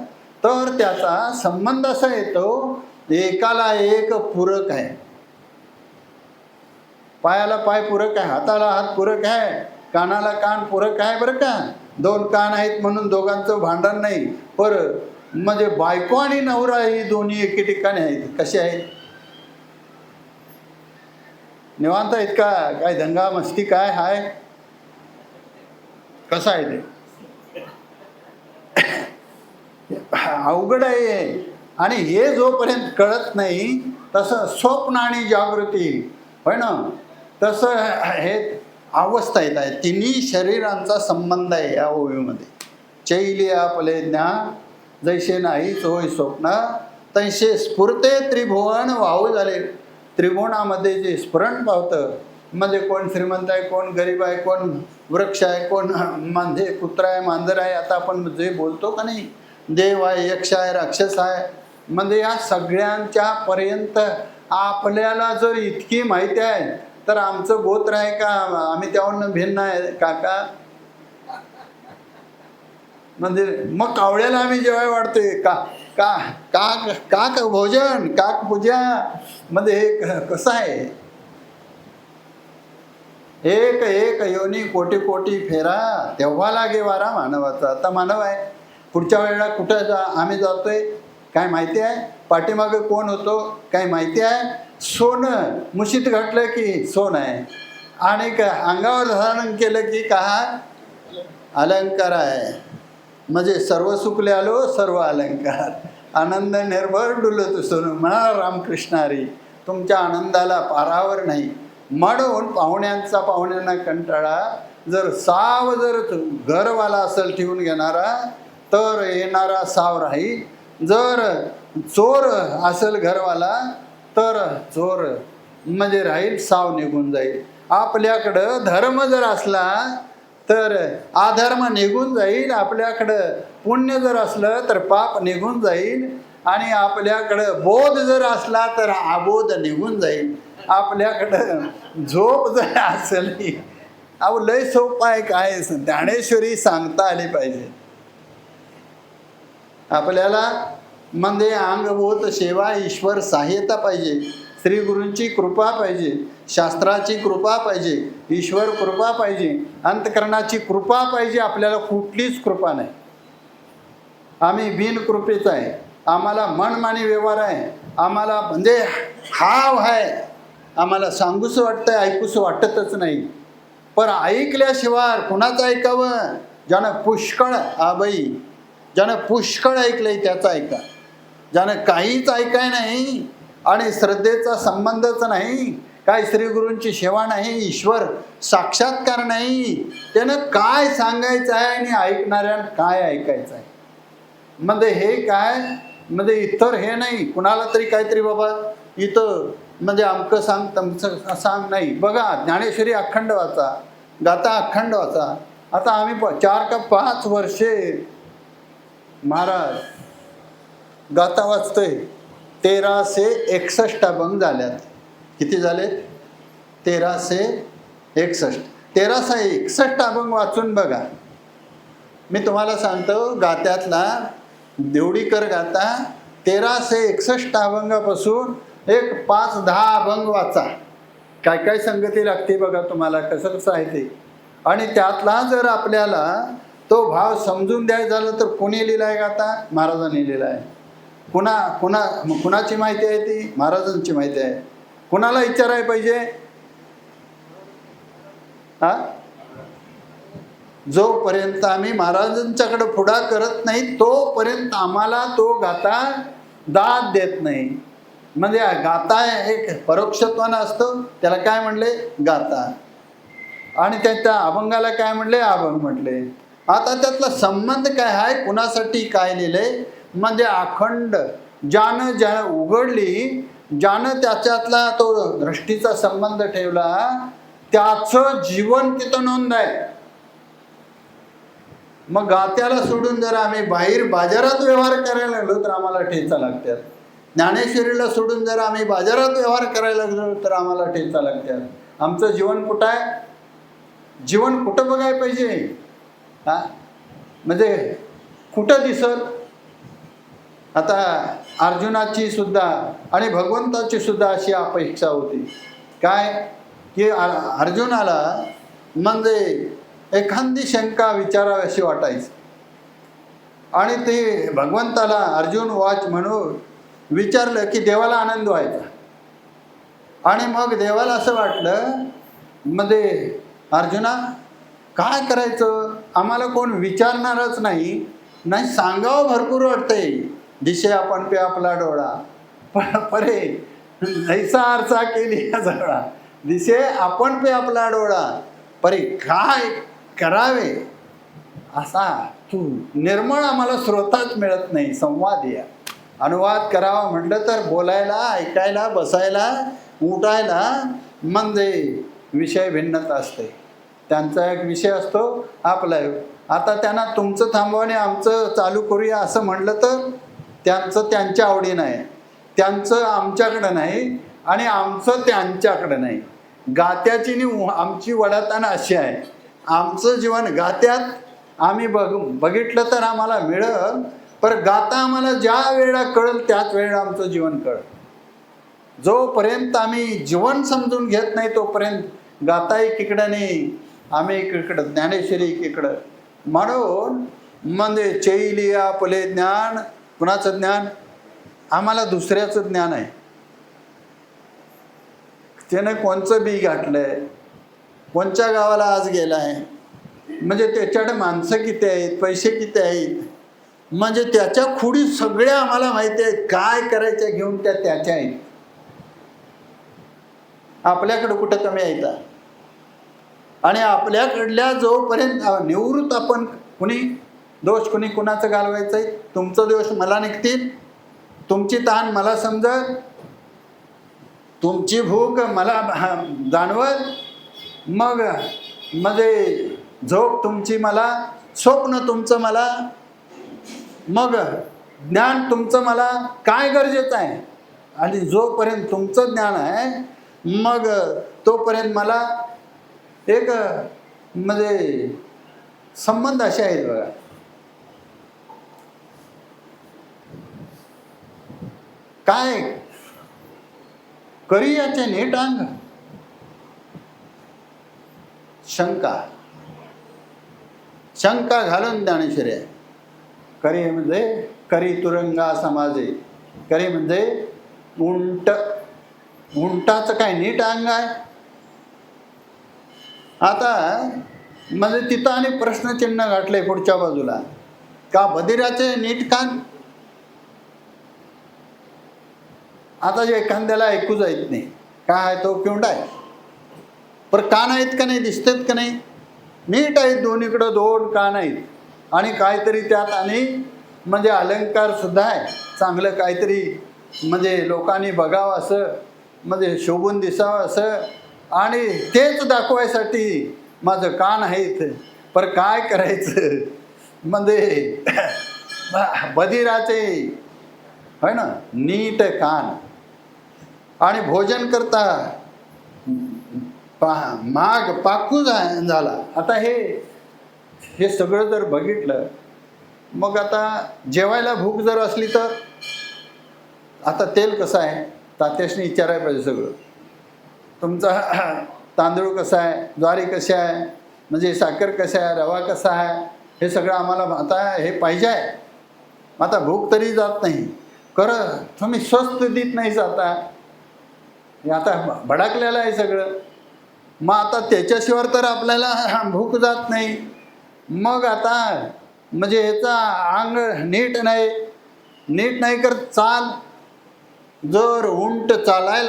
तर त्याचा संबंध असा येतो, एकाला एक पूरक आहे. पायाला पाय पूरक आहे, हाताला हात पूरक आहे, कानाला कान पूरक आहे बरं का. 2 कान आहेत म्हणून दोघांचं भांडण नाही. पर म्हणजे बायको आणि नवरा ही दोन्ही एके ठिकाणी आहेत. कसे आहेत, निवांत आहेत का, काय दंगा मस्ती काय हाय, कसं आहे ते अवघड आहे. आणि हे जोपर्यंत कळत नाही तसं स्वप्न आणि जागृती होय ना, तसं हे अवस्था येत आहे. तिन्ही शरीरांचा संबंध आहे या ओवीमध्ये. चैली आपले ज्ञान जैसे नाहीच होय स्वप्न, तैसे स्फुरते त्रिभुवन वाहू झाले. त्रिभुवनामध्ये जे स्फुरण पावतं म्हणजे कोण श्रीमंत आहे, कोण गरीब आहे, कोण वृक्ष आहे, कोण म्हणजे कुत्रा आहे, मांजर आहे, आता आपण जे बोलतो का नाही, देव आहे, यक्ष आहे, राक्षस आहे, म्हणजे या सगळ्यांच्या पर्यंत आपल्याला जर इतकी माहिती आहे तर आमचं गोत्र आहे का, आम्ही त्याहून भिन्न आहे काका. म्हणजे मग कावळ्याला आम्ही जेवाय वाढतोय का का काक काक भोजन काक पूजा. म्हणजे हे कसं आहे, एक एक योनी कोटी कोटी फेरा तेव्हा लागे वारा मानवाचा. आता मानव आहे, पुढच्या वेळेला कुठं आम्ही जातोय काय माहिती आहे, पाठीमागे कोण होतो काय माहिती आहे. सोनं मुशीत घातलं की सोन आहे आणि अंगावर धारण केलं की का अलंकार आहे. म्हणजे सर्व सुखले आलो सर्व अलंकार, आनंद निर्भर डुलत सोनू म्हणा रामकृष्ण हरी. तुमच्या आनंदाला पारावर नाही. म्हणून पाहुण्यांना कंटाळा. जर साव जर घरवाला असेल ठेवून घेणारा तर येणारा साव राहील. जर चोर असेल घरवाला तर चोर म्हणजे राहील, साव निघून जाईल. आपल्याकडं धर्म जर असला तर अधर्म निघून जाईल. आपल्याकडं पुण्य जर असलं तर पाप निघून जाईल. आणि आपल्याकडं बोध जर असला तर अबोध निघून जाईल. आपल्याकडं झोप जर असली, अहो लय सोपं आहे. काय ज्ञानेश्वरी सांगता आली पाहिजे आपल्याला. म्हणजे अंगभूत सेवा, ईश्वर सहाय्यता पाहिजे, श्री गुरूंची कृपा पाहिजे, शास्त्राची कृपा पाहिजे, ईश्वर कृपा पाहिजे, अंतकरणाची कृपा पाहिजे. आपल्याला कुठलीच कृपा नाही. आम्ही बिनकृपेच आहे. आम्हाला मनमानी व्यवहार आहे. आम्हाला म्हणजे हाव आहे. आम्हाला सांगूस वाटतंय, ऐकूस वाटतच नाही. पण ऐकल्याशिवाय कुणाचं ऐकावं. ज्यानं पुष्कळ आबाई, ज्यानं पुष्कळ ऐकलंय त्याचं ऐका. ज्यानं काहीच ऐकाय नाही आणि श्रद्धेचा संबंधच नाही, काय श्रीगुरूंची सेवा नाही, ईश्वर साक्षात्कार नाही, त्यानं काय सांगायचं आहे आणि ऐकणाऱ्यानं काय ऐकायचं आहे. म्हणजे हे काय म्हणजे इतर हे नाही कुणाला तरी काहीतरी बाबा इथं म्हणजे अमकं सांग तमचं सांग नाही. बघा ज्ञानेश्वरी अखंड वाचा, गाथा अखंड वाचा. आता आम्ही 4 का 5 वर्षे महाराज गाथा वाचतोय. 1361 अभंग झाल्यात. किती झाले? 1361. 1361 अभंग वाचून बघा. मी तुम्हाला सांगतो गात्यातला देवडीकर गाथा 1361 अभंगापासून एक 5-10 अभंग वाचा. काय काय संगती लागते बघा तुम्हाला, कसं कसं आहे ते. आणि त्यातला जर आपल्याला तो भाव समजून द्यायचा झाला तर कोणी लिहिलाय गाथा? महाराजांनी लिहिलाय. कुणाची माहिती आहे ती? महाराजांची माहिती आहे. कुणाला विचारायला पाहिजे? हा, जोपर्यंत आम्ही महाराजांच्याकडे पुढा करत नाही तोपर्यंत आम्हाला तो गाथा दाद देत नाही. म्हणजे गाथा एक परोक्षत्वानं असतं, त्याला काय म्हणले? गाथा. आणि त्या अभंगाला काय म्हणले? अभंग म्हटले. आता त्यातला संबंध काय आहे? कुणासाठी काय लिहिलंय? म्हणजे अखंड ज्यानं उघडली, ज्यानं त्याच्यातला तो दृष्टीचा संबंध ठेवला, त्याचं जीवन तिथं नोंद आहे. मग गात्याला सोडून जर आम्ही बाहेर बाजारात व्यवहार करायला लागलो तर आम्हाला ठेचा लागतात. ज्ञानेश्वरीला सोडून जर आम्ही बाजारात व्यवहार करायला लागलो तर आम्हाला ठेचा लागतात. आमचं जीवन कुठं आहे? जीवन कुठं बघायला पाहिजे? हा, म्हणजे कुठं दिसल? आता अर्जुनाची सुद्धा आणि भगवंताची सुद्धा अशी अपेक्षा होती काय, की अर्जुनाला म्हणजे एखादी शंका विचारावी अशी वाटायची. आणि ते भगवंताला अर्जुन वाच म्हणून विचारलं की देवाला आनंद व्हायचा. आणि मग देवाला असं वाटलं, म्हणजे अर्जुना काय करायचं? आम्हाला कोण विचारणारच नाही, नाही सांगावं भरपूर वाटतंय. दिशे आपण पे आपला डोळा, परे ऐसा आरसा केली जळा. दिशे आपण पे आपला डोळा, परे काय करावे असा तू निर्मळ आम्हाला स्रोताच मिळत नाही. संवाद या अनुवाद करावा म्हटलं तर बोलायला, ऐकायला, बसायला, उठायला म्हणजे विषय भिन्नता असते. त्यांचा एक विषय असतो, आपला. आता त्यांना तुमचं थांबवाने आमचं चालू करूया असं म्हटलं तर त्यांचं त्यांच्या आवडीनं आहे, त्यांचं आमच्याकडं नाही आणि आमचं त्यांच्याकडं नाही. गात्याची आमची वडाताना अशी आहे, आमचं जीवन गात्यात आम्ही बघितलं तर आम्हाला मिळेल, पण गाता आम्हाला ज्या वेळेला कळेल त्याच वेळेला आमचं जीवन कळेल. जोपर्यंत आम्ही जीवन समजून घेत नाही तोपर्यंत गाता एकीकडं नाही, आम्ही एकीकडं, ज्ञानेश्वरी एकीकडं. म्हणून म्हणजे चैलिया फुले ज्ञान. कुणाचं ज्ञान? आम्हाला दुसऱ्याचं ज्ञान आहे. त्याने कोणचं बी घातलंय, कोणच्या गावाला आज गेलाय, म्हणजे त्याच्याकडे माणसं किती आहेत, पैसे किती आहेत, म्हणजे त्याच्या खुडी सगळ्या आम्हाला माहिती आहेत. काय करायच्या घेऊन त्याच्या आहेत. आपल्याकडं कुठं कमी यायचा? आणि आपल्याकडल्या जोपर्यंत निवृत्त आपण कुणी दोष कुणी कुणाचं घालवायचं आहे? तुमचं दोष मला निघतील, तुमची तहान मला समजत, तुमची भूक मला जाणवत, मग म्हणजे झोप तुमची मला, स्वप्न तुमचं मला, मग ज्ञान तुमचं मला. काय गरजेचं आहे? आणि जोपर्यंत तुमचं ज्ञान आहे मग तोपर्यंत मला एक म्हणजे संबंध असे आहेत बघा. काय करी याचे नीट अंग? शंका घालून ज्ञानेश्वरी आहे. करी म्हणजे करी तुरंगा समाजे. करी म्हणजे उंटाचं काय नीट अंग आहे? आता म्हणजे तिथं आणि प्रश्नचिन्ह गाठले पुढच्या बाजूला, का बधिराचे नीट कान? आता जे एखाद्याला ऐकूच येत नाही, काय तो किंड आहे, पर कान आहेत का नाही, दिसतात का नाही? नीट आहेत, दोन्हीकडं दोन कान आहेत. आणि काहीतरी त्यात आणि म्हणजे अलंकार सुद्धा आहे, चांगलं काहीतरी म्हणजे लोकांनी बघावं असं, म्हणजे शोभून दिसावं असं, आणि तेच दाखवायसाठी माझं कान आहेत. पर काय करायचं म्हणजे बधिराचे है ना नीट कान. आणि भोजन करता माग पाकू झाला. आता हे सगळं जर बघितलं, मग आता जेवायला भूक जर असली तर आता तेल कसं आहे तात्याशनी विचारायला पाहिजे सगळं. तुमचा तांदूळ कसा आहे, ज्वारी कशी आहे, म्हणजे साखर कसं आहे, रवा कसा आहे, हे सगळं आम्हाला आता हे पाहिजे आहे. आता भूक तरी जात नाही. खरं तुम्ही स्वस्त देत नाही आता, हे आता भडकलेलं आहे सगळं. मग आता त्याच्याशिवाय तर आपल्याला भूक जात नाही. मग आता म्हणजे ह्याचा अंग नीट नाही कर चाल. जर उंट चालायला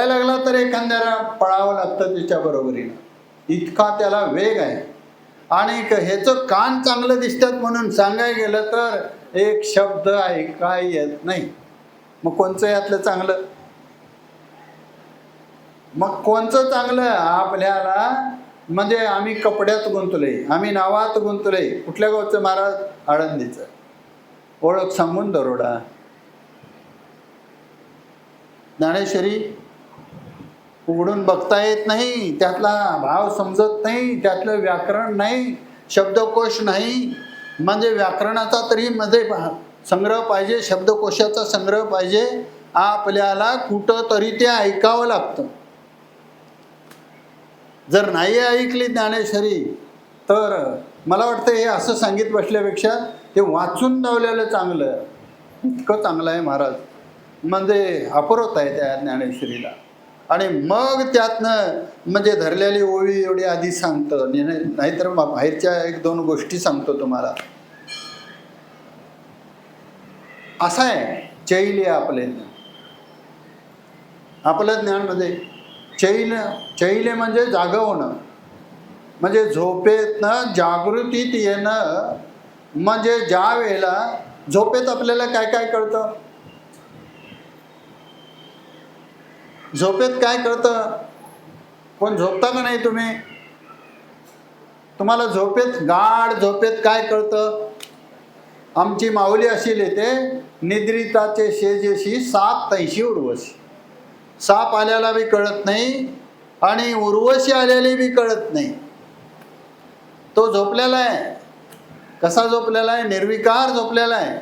लागला तर एखाद्याला पळावं लागतं त्याच्याबरोबरीनं, इतका त्याला वेग आहे. आणि ह्याचं कान चांगलं दिसतात म्हणून सांगायला गेलं तर एक शब्द ऐकाय येत नाही. मग कोणचं यातलं चांगलं? मग कोणचं चांगलं आपल्याला? म्हणजे आम्ही कपड्यात गुंतलोय, आम्ही नावात गुंतलोय. कुठल्या गावचं महाराज? आळंदीचं. ओळख सांगून दरोडा. ज्ञानेश्वरी उघडून बघता येत नाही, त्यातला भाव समजत नाही, त्यातलं व्याकरण नाही, शब्दकोश नाही. म्हणजे व्याकरणाचा तरी मध्ये संग्रह पाहिजे, शब्दकोशाचा संग्रह पाहिजे. आपल्याला कुठं तरी ते ऐकावं लागतं. जर नाही ऐकली ज्ञानेश्वरी तर मला वाटतं हे असं सांगित बसल्यापेक्षा ते वाचून लावलेलं चांगलं. इतकं चांगलं आहे महाराज, म्हणजे अपरोत आहे त्या ज्ञानेश्वरीला. आणि मग त्यातनं म्हणजे धरलेली ओळी एवढी आधी सांगतो, नाहीतर बाहेरच्या 1-2 गोष्टी सांगतो तुम्हाला. असं आहे चैल आहे आपलं ज्ञानमध्ये. चैल म्हणजे जागं होणं, म्हणजे झोपेतनं जागृतीत येणं. म्हणजे ज्या वेळेला झोपेत आपल्याला काय काय कळतं? झोपेत काय कळतं? कोण झोपता का नाही तुम्ही? तुम्हाला गाढ झोपेत काय कळतं? आमची माऊली अशी लिहिते, निद्रिताचे शेजेशी साप तैशी उर्वशी. साप आल्याला बी कळत नाही आणि उर्वशी आलेली बी कळत नाही. तो झोपलेला आहे. कसा झोपलेला आहे? निर्विकार झोपलेला आहे.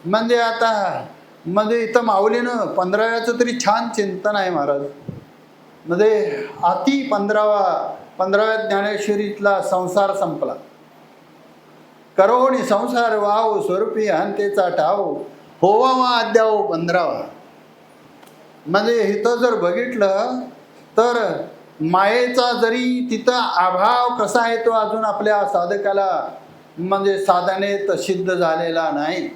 म्हणजे आता म्हणजे इथं माऊलीनं 15व्याचं तरी छान चिंतन आहे महाराज. म्हणजे 15व्या ज्ञानेश्वरीतला संसार संपला. करोणी संसार वाव स्वरूपी अंतेचा ठाव होवा अद्याव 15वा. म्हणजे इथं जर बघितलं तर मायेचा जरी तिथं अभाव कसा आहे तो अजून आपल्या साधकाला म्हणजे साधनेत सिद्ध झालेला नाही.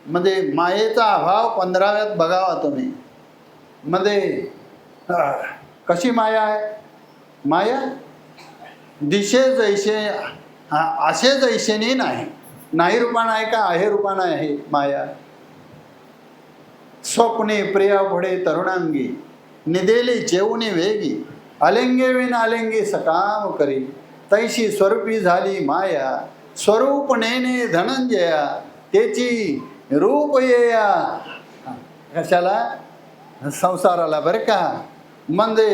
म्हणजे मायेचा अभाव 15व्यात बघावा तुम्ही. म्हणजे कशी माया आहे? माया दिशे जैसे असे जैसेनी नाही रूपानं आहे का आहे रूपानं आहे माया. स्वप्ने प्रिया पुढे तरुणांगी निदेली जेवणे वेगी अलिंगे विन अलिंगे सकाम करी तैशी स्वरूपी झाली माया. स्वरूप नेने धनंजया त्याची रूप येया. कशाला? संसाराला बरं का. म्हणजे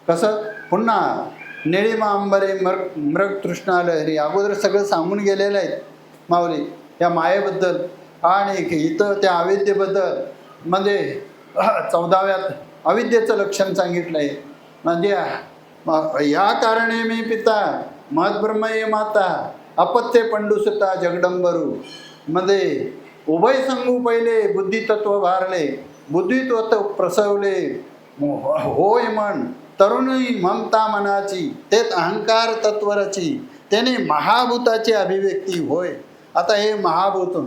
कसं पुन्हा निळिमा अंबरे मृग तृष्णा लहरी अगोदर सगळं सांगून गेलेलं आहे माऊली या मायेबद्दल. आणि इथं त्या अविद्येबद्दल म्हणजे 14व्यात अविद्येचं लक्षण सांगितलं आहे. म्हणजे या कारणे मी पिता महद्ब्रह्मये माता अपत्ये पंडुसुता जगदंबरू. म्हणजे उभय संगू पहिले बुद्धितत्व भारले बुद्धित्व प्रसवले होय मन तरुणी ममता मनाची तेच अहंकार तत्वरची त्याने महाभूताची अभिव्यक्ती होय. आता हे महाभूत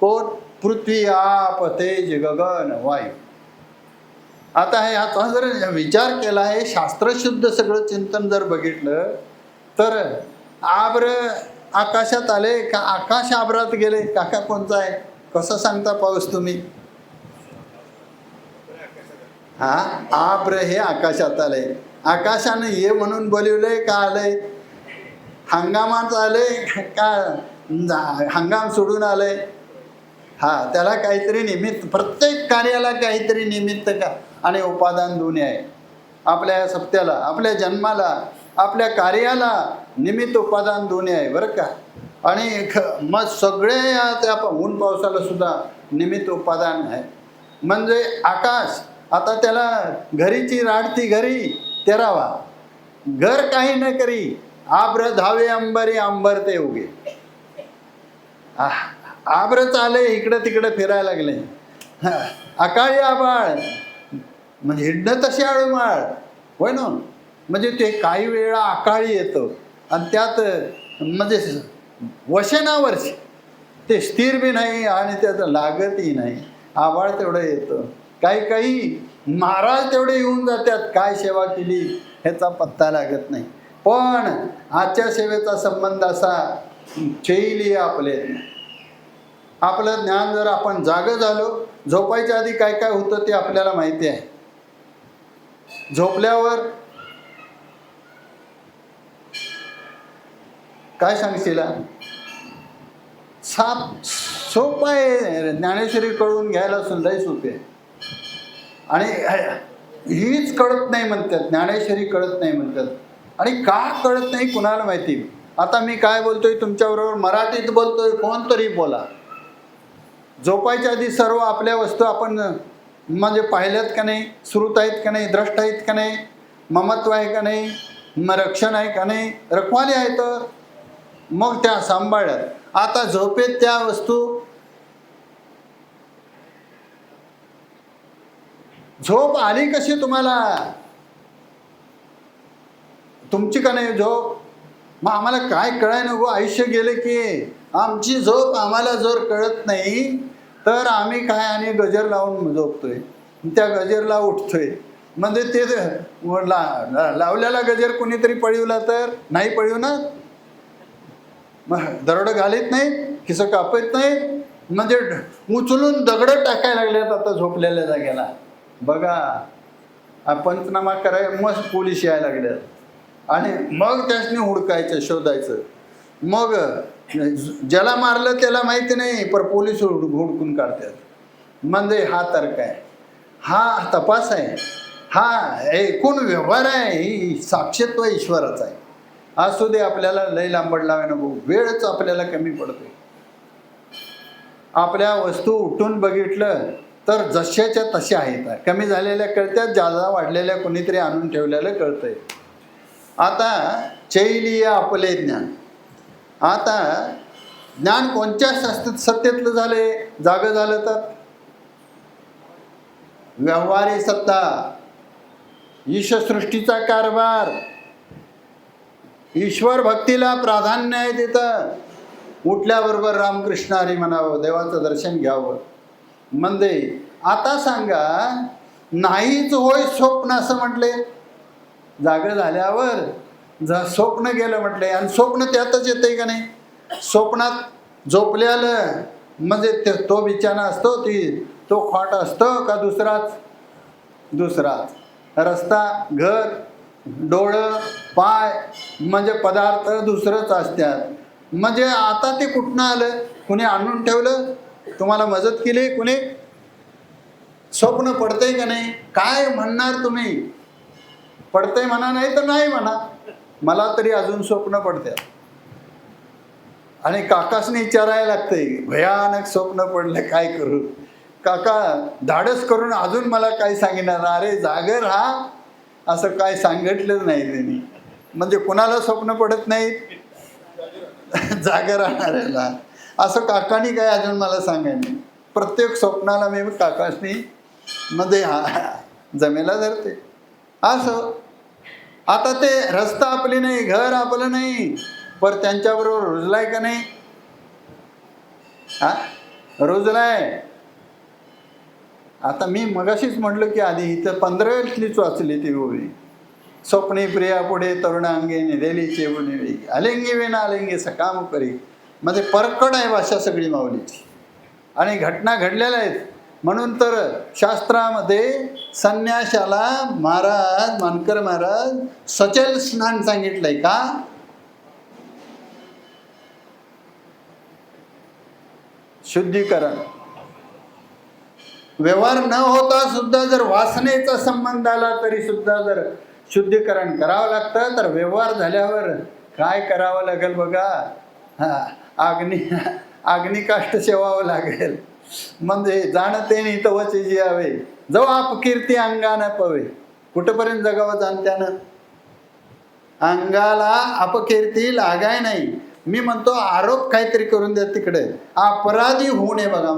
कोण? पृथ्वी आप तेज गगन वायू. आता हे आता जर विचार केला आहे शास्त्रशुद्ध सगळं चिंतन जर बघितलं तर आब्र आकाशात आले का आकाश आब्रात गेले? काका कोणता आहे? कसं सांगता पाऊस तुम्ही? आब्र हे आकाशात आले. आकाशाने ये म्हणून बोलवलंय का आलंय? हंगामात आले का हंगाम सोडून आलंय? त्याला काहीतरी निमित्त, प्रत्येक कार्याला काहीतरी निमित्त का आणि उपादान दोन्ही आहे. आपल्या सत्याला, आपल्या जन्माला, आपल्या कार्याला निमित्त उपादान दोन्ही आहे बरं का. आणि मग सगळे त्या ऊन पावसाला सुद्धा निमित्त उपादान आहे. म्हणजे आकाश आता त्याला घरीची राडती घरी तेरावा, घर काही न करी आब्र धावे अंबरी अंबर ते उगे. आब्रच आले इकडं तिकडं फिरायला लागले. अकाळी आबाळ म्हणजे हिंडणं तशी आळूमाळ होय ना. म्हणजे ते काही वेळा अकाळी येतं आणि त्यात म्हणजे वशनावर्षी ते स्थिर बी नाही आणि त्याचं लागतही नाही. आबाळ तेवढं येतं. काही काही महाराज तेवढे येऊन जातात, काय सेवा केली ह्याचा पत्ता लागत नाही. पण आजच्या सेवेचा संबंध असा चैली आपले. आपलं ज्ञान जर आपण जागं झालो, झोपायच्या आधी काय काय होतं ते आपल्याला माहिती आहे. झोपल्यावर काय सांगशील? सोपं आहे, ज्ञानेश्वरी कळून घ्यायला सुद्धा सोपे आहे. आणि हीच कळत नाही म्हणतात, ज्ञानेश्वरी कळत नाही म्हणतात. आणि का कळत नाही कुणाला माहिती. आता मी काय बोलतोय तुमच्याबरोबर मराठीत बोलतोय, कोणतरी बोला. झोपायच्या आधी सर्व आपल्या वस्तू आपण म्हणजे पाहिल्यात का नाही, श्रुत आहेत का नाही, द्रष्ट आहेत का नाही, ममत्व आहे का नाही, रक्षण आहे का नाही, रखवाली आहे तर मग त्या सांभाळ्यात. आता झोपेत त्या वस्तू, झोप आली कशी तुम्हाला, तुमची का नाही झोप. मग आम्हाला काय कळाय नको, आयुष्य गेले की आमची झोप आम्हाला जर कळत नाही तर आम्ही काय आणि गजर लावून झोपतोय, त्या गजरला उठतोय. म्हणजे ते लावलेला गजर कोणीतरी पळवला तर नाही पळवणार, मग दरड घालीत नाही, खिस कापत नाही, म्हणजे उचलून दगड टाकायला लागल्यात आता झोपलेल्या जागेला. बघा पंचनामा कराय मग पोलीस यायला लागल्यात आणि मग त्यासनी हुडकायचं शोधायचं. मग ज्याला मारलं त्याला माहिती नाही पण पोलीस हुडकून काढतात. म्हणजे हा तर्क आहे, हा तपास आहे, हा एकूण व्यवहार आहे, ही साक्षीत्व ईश्वराचा आहे. असू दे, आपल्याला लय लांबड लावाय नको, वेळच आपल्याला कमी पडतो. आपल्या वस्तू उठून बघितलं तर जशाच्या तशा आहेत, कमी झालेल्या कळत्यात, जादा वाढलेल्या कोणीतरी आणून ठेवलेलं कळतंय. आता चैलीय आपले ज्ञान. आता ज्ञान कोणत्या सत्तेतलं झाले, जागं झालं तर व्यवहारी सत्ता, ईशसृष्टीचा कारभार, ईश्वर भक्तीला प्राधान्य आहे तिथं. उठल्याबरोबर रामकृष्ण हरी म्हणावं, देवाचं दर्शन घ्यावं. म्हणजे आता सांगा, नाहीच होय स्वप्न असं म्हटले, जागं झाल्यावर स्वप्न गेलं म्हटले. आणि स्वप्न त्यातच येतंय का नाही. स्वप्नात झोपल्यालं म्हणजे तो बिछाना असतो, तो खाट असतो का दुसराच रस्ता, घर, डोळं, पाय म्हणजे पदार्थ दुसरंच असतात. म्हणजे आता ते कुठनं आलं, कुणी आणून ठेवलं, तुम्हाला मदत केली कुणी. स्वप्न पडतंय का नाही, काय म्हणणार तुम्ही. पडतंय म्हणा, नाही तर नाही म्हणा. मला तरी अजून स्वप्न पडतात आणि काकासने विचारायला लागतंय, भयानक स्वप्न पडलं, काय करू. काका धाडस करून अजून मला काय सांगणार, अरे जागर हा असं काय सांगितलंच नाही त्यांनी. म्हणजे कुणाला स्वप्न पडत नाहीत, जागर राहणाऱ्याला. असं काकानी काय अजून मला सांगाय नाही. प्रत्येक स्वप्नाला मी काकासनी मध्ये जमेला धरते. असं आता ते रस्ता आपली नाही, घर आपलं नाही, पर त्यांच्याबरोबर रुजलाय का नाही. रुजलाय. आता मी मगाशीच म्हटलं की आधी इथं 15वीतलीच वाचली ती ओळी. स्वप्ने प्रिया पुढे तरुणांगे निधेली चेवणी वेगी, अलिंगी विना अलिंगी सकाम करी. म्हणजे परकड आहे भाषा सगळी माऊलीची आणि घटना घडलेल्या आहेत. म्हणून तर शास्त्रामध्ये संन्याशाला महाराज मानकर महाराज सचल स्नान सांगितलंय. का शुद्धीकरण. व्यवहार न होता सुद्धा जर वासनेचा संबंध आला तरी सुद्धा जर शुद्धीकरण करावं लागतं. तर व्यवहार झाल्यावर काय करावं लागेल बघा, अग्निकाष्ट सेवावं लागेल. म्हणजे जाणते नाही तवचे जियावे, जवा अपकीर्ती अंगानं पवे. कुठपर्यंत जगावं जाणत्यानं? अंगाला अपकीर्ती लागाय नाही. मी म्हणतो आरोप काहीतरी करून द्या तिकडे. अपराधी होऊ नये बघा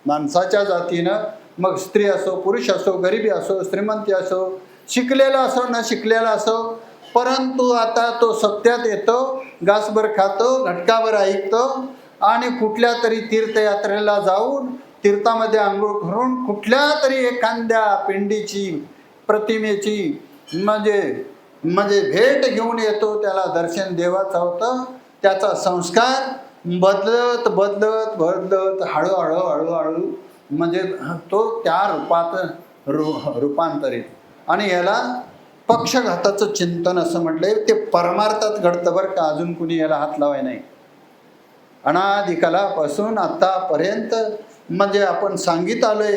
माणसाच्या जातीनं, मग स्त्री असो, पुरुष असो, गरिबी असो, श्रीमंती असो, शिकलेला असो, न शिकलेला असो, परंतु आता तो सत्यात येतो, घासभर खातो, घटकाभर ऐकतो आणि कुठल्या तरी तीर्थयात्रेला जाऊन तीर्थामध्ये आंघोळ करून कुठल्या तरी एखाद्या पिंडीची, प्रतिमेची म्हणजे भेट घेऊन येतो. त्याला दर्शन देवाचं होतं. त्याचा संस्कार बदलत बदलत बदलत हळूहळू म्हणजे तो त्या रूपात रूपांतरित. आणि याला पक्षघाताचं चिंतन असं म्हटलंय. ते परमार्थात घडतं बरं का. अजून कुणी याला हात लावाय नाही. अनादिकालापासून आतापर्यंत म्हणजे आपण सांगित आलोय,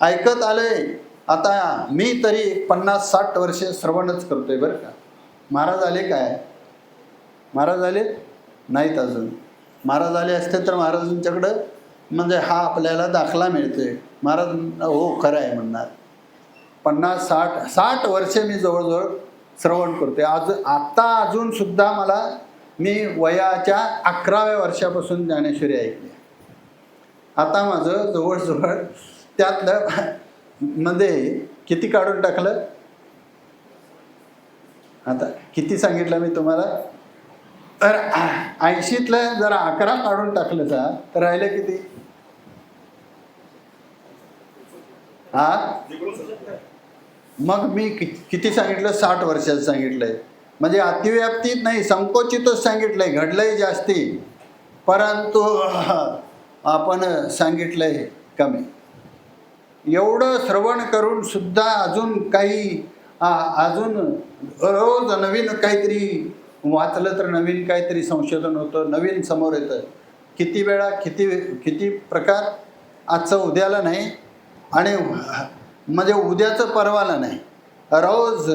ऐकत आलोय. आता मी तरी 50-60 वर्षे श्रवणच करतोय बरं का. महाराज आले काय? महाराज आले नाहीत अजून. महाराज आले असते तर महाराजांच्याकडं म्हणजे हा आपल्याला दाखला मिळतोय. महाराज हो खरं आहे म्हणणार. 50-60 वर्षे मी जवळजवळ श्रवण करतोय. आत्ता अजून सुद्धा मला, मी वयाच्या 11व्या वर्षापासून ज्ञानेश्वरी ऐकली. आता माझं जवळजवळ त्यातलं मध्ये किती काढून टाकलं? आता किती सांगितलं मी तुम्हाला? तर 80तलं जरा 11 काढून टाकलं तर राहिलं किती? मग मी किती सांगितलं? 60 वर्षाचं सांगितलंय. म्हणजे अतिव्याप्तीत नाही, संकोचितच सांगितलंय. घडलंय जास्ती, परंतु आपण सांगितलंय कमी. एवढं श्रवण करून सुद्धा अजून काही अजून रोज नवीन काहीतरी वाचलं तर नवीन काहीतरी संशोधन होतं, नवीन समोर येतं. किती वेळा किती प्रकार. आजचं उद्याला नाही आणि म्हणजे उद्याचं परवाला नाही. रोज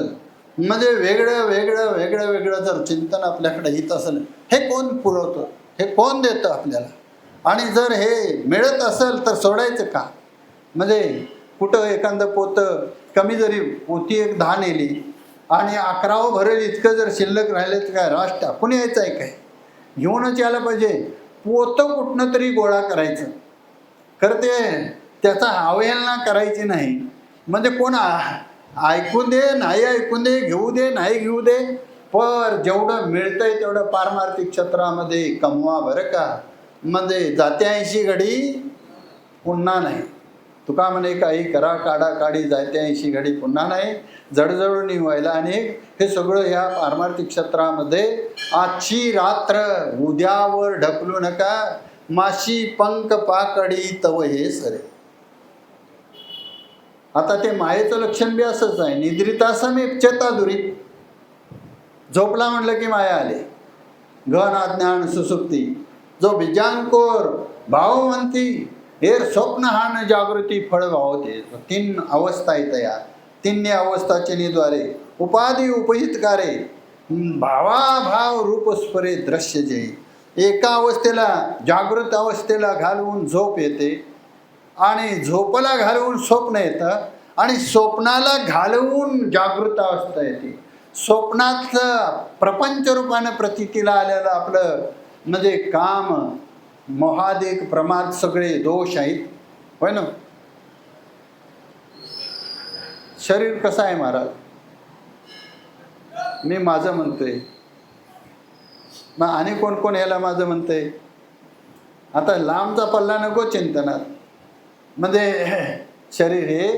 म्हणजे वेगळं जर चिंतन आपल्याकडे येत असेल, हे कोण पुरवतं, हे कोण देतं आपल्याला? आणि जर हे मिळत असेल तर सोडायचं का? म्हणजे कुठं एखादं पोतं कमी जरी पोती 10 नेली आणि 11वं भरेल इतकं जर शिल्लक राहिलं तर काय राष्ट्र टाकून यायचं आहे काय? घेऊनच यायला पाहिजे. पोतं कुठनं तरी गोळा करायचं. खरं ते त्याचा अवहेलना करायची नाही. म्हणजे कोण ऐकून दे, नाही ऐकून दे, घेऊ दे, नाही घेऊ दे, पर जेवढं मिळतंय तेवढं पारमार्थिक क्षेत्रामध्ये कमवा बरं का. म्हणजे जात्याऐंशी घडी पुन्हा नाही. तुका म्हणे काही करा काढा काढी, जात्याऐंशी घडी पुन्हा नाही. जडजडून व्हायला अनेक. हे सगळं ह्या पारमार्थिक क्षेत्रामध्ये आजची रात्र उद्यावर ढकलू नका. माशी पंख पाकडी तव हे सरे. आता ते मायेचं लक्षण बी असंच आहे. निद्रिता समीप चेता दुरी. झोपला म्हटलं की माया आले. घन अज्ञान सुसुप्ती. जो बीजांकोर भाव म्हणती हेर स्वप्न हान जागृती फळ भावते. 3 अवस्था आहेत या. 3 अवस्थाचे निद्वारे उपाधी उपहितकारे भावाभाव रूपस्परे दृश्य जे. एका अवस्थेला जागृत अवस्थेला घालवून झोप येते आणि झोपला घालवून स्वप्न येतं आणि स्वप्नाला घालवून जागृत अवस्था येते. स्वप्नात प्रपंच रूपानं प्रतीतीला आलेलं आपलं म्हणजे काम, मोहादिक, प्रमाद सगळे दोष आहेत. होय ना? शरीर कसं आहे महाराज? मी माझं म्हणतोय, मग आणि कोण कोण याला माझं म्हणतंय? आता लांबचा पल्ला नको चिंतनात. म्हणजे शरीर हे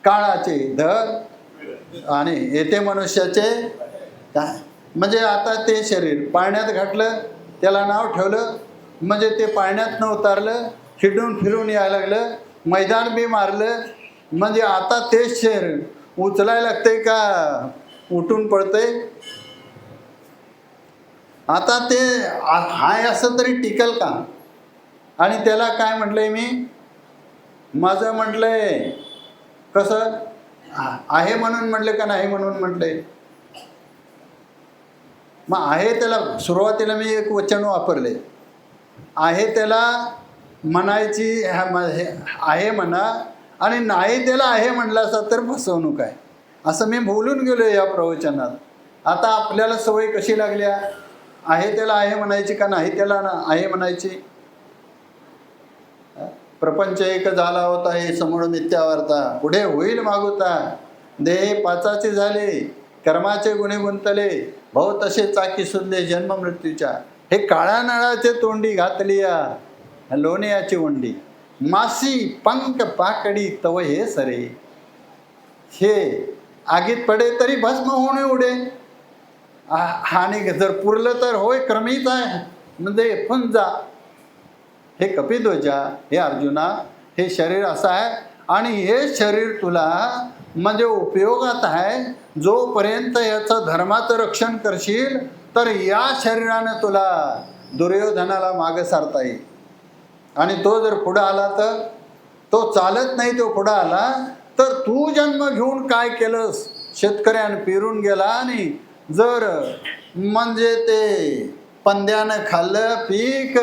काळाचे धर आणि येते मनुष्याचे काय. म्हणजे आता ते शरीर पाळण्यात घातलं, त्याला नाव ठेवलं, म्हणजे ते पाळण्यात न उतारलं, खिडून फिरून यायला लागलं, मैदान बी मारलं, म्हणजे आता तेच शरीर उचलायला लागतंय का उठून पडतंय? आता ते हाय असं तरी टिकल का? आणि त्याला काय म्हटलंय मी? माझं म्हटलंय. कसं आहे म्हणून म्हटलं का नाही म्हणून म्हटलंय? मग आहे त्याला सुरुवातीला मी एक वचन वापरले. आहे त्याला म्हणायची आहे म्हणा, आणि नाही त्याला आहे म्हणलं असं तर फसवणूक आहे, असं मी बोलून गेलो या प्रवचनात. आता आपल्याला सवय कशी लागल्या, आहे त्याला आहे म्हणायची का नाही त्याला आहे म्हणायची. प्रपंच एक झाला होता हे समोर मिथ्यावार्ता, पुढे होईल मागुता. देह पाचाचे झाले, कर्माचे गुणे गुंतले, भाऊ तसे चाकी सुद्ले जन्म मृत्यूच्या. हे काळ्या नळाचे तोंडी घातलिया लोण्याची वंडी, मासी पंख पाकडी तव हे सरे. हे आगीत पडे तरी भस्म होणे उडे, आणि जर पुरलं तर होय क्रमीच आहे म्हणजे पुंजा. हे कपिध्वजा, हे अर्जुना, हे शरीर असं आहे, आणि हे शरीर तुला म्हणजे उपयोगात आहे. जोपर्यंत याचं धर्माचं रक्षण करशील तर या शरीरानं तुला दुर्योधनाला मागं सारता येईल. आणि तो जर पुढं आला तर तो चालत नाही, तो पुढं आला तर तू जन्म घेऊन काय केलंस, शेतकऱ्यानं पेरून गेला आणि जर म्हणजे ते पंद्यानं खाल्लं पीक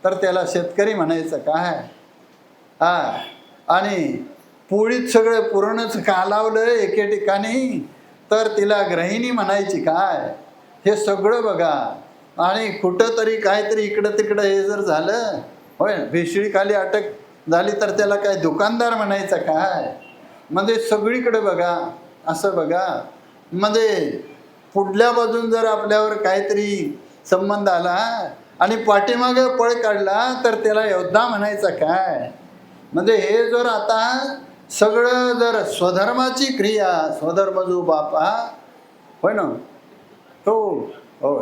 तर त्याला शेतकरी म्हणायचं काय. आणि पोळीत सगळं पुरणच कालावलं एके ठिकाणी तर तिला गृहिणी म्हणायची काय. हे सगळं बघा, आणि कुठंतरी काहीतरी इकडं तिकडं हे जर झालं, होय भेसळीखाली अटक झाली तर त्याला काय दुकानदार म्हणायचं काय. म्हणजे सगळीकडे बघा, असं बघा, म्हणजे पुढल्या बाजून जर आपल्यावर काहीतरी संबंध आला आणि पाठीमागे पळ काढला तर त्याला योद्धा म्हणायचं काय. म्हणजे हे जर आता सगळं जर स्वधर्माची क्रिया, स्वधर्म जो बापा होय ना, तो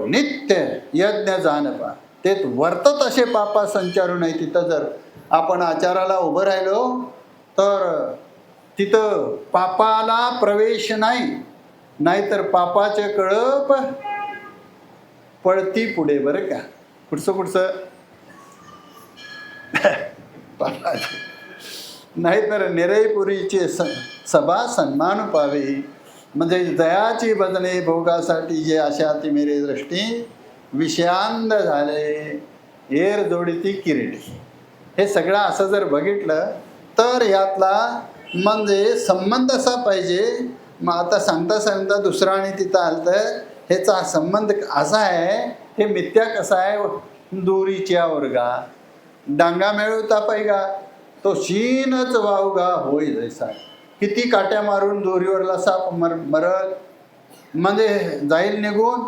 नित्य यज्ञ जानपा ते वर्तत असे पापा संचारू नाही. तिथं जर आपण आचाराला उभं राहिलो तर तिथं पापाला प्रवेश नाही, नाहीतर पापाचे कळप पळती पुढे. बरं का, पुढचं नाहीतर निरयपुरीचे सभा सन्मान पावे. म्हणजे दयाची बदने भोगासाठी जे आशा ती मेरे दृष्टी, विषयांद झाले एर जोडीती किरीटी. हे सगळं असं जर बघितलं तर यातला म्हणजे संबंध असा पाहिजे. मग आता सांगता दुसरा आणि तिथं आलं तर ह्याचा संबंध असा आहे. हे मिथ्या कसा आहे, दोरीच्या वर्गा डांगा मिळवता पाहिगा तो शीनच वावगा होय जैसा. किती काट्या मारून दोरीवरला साप मरल म्हणजे जाईल निघून,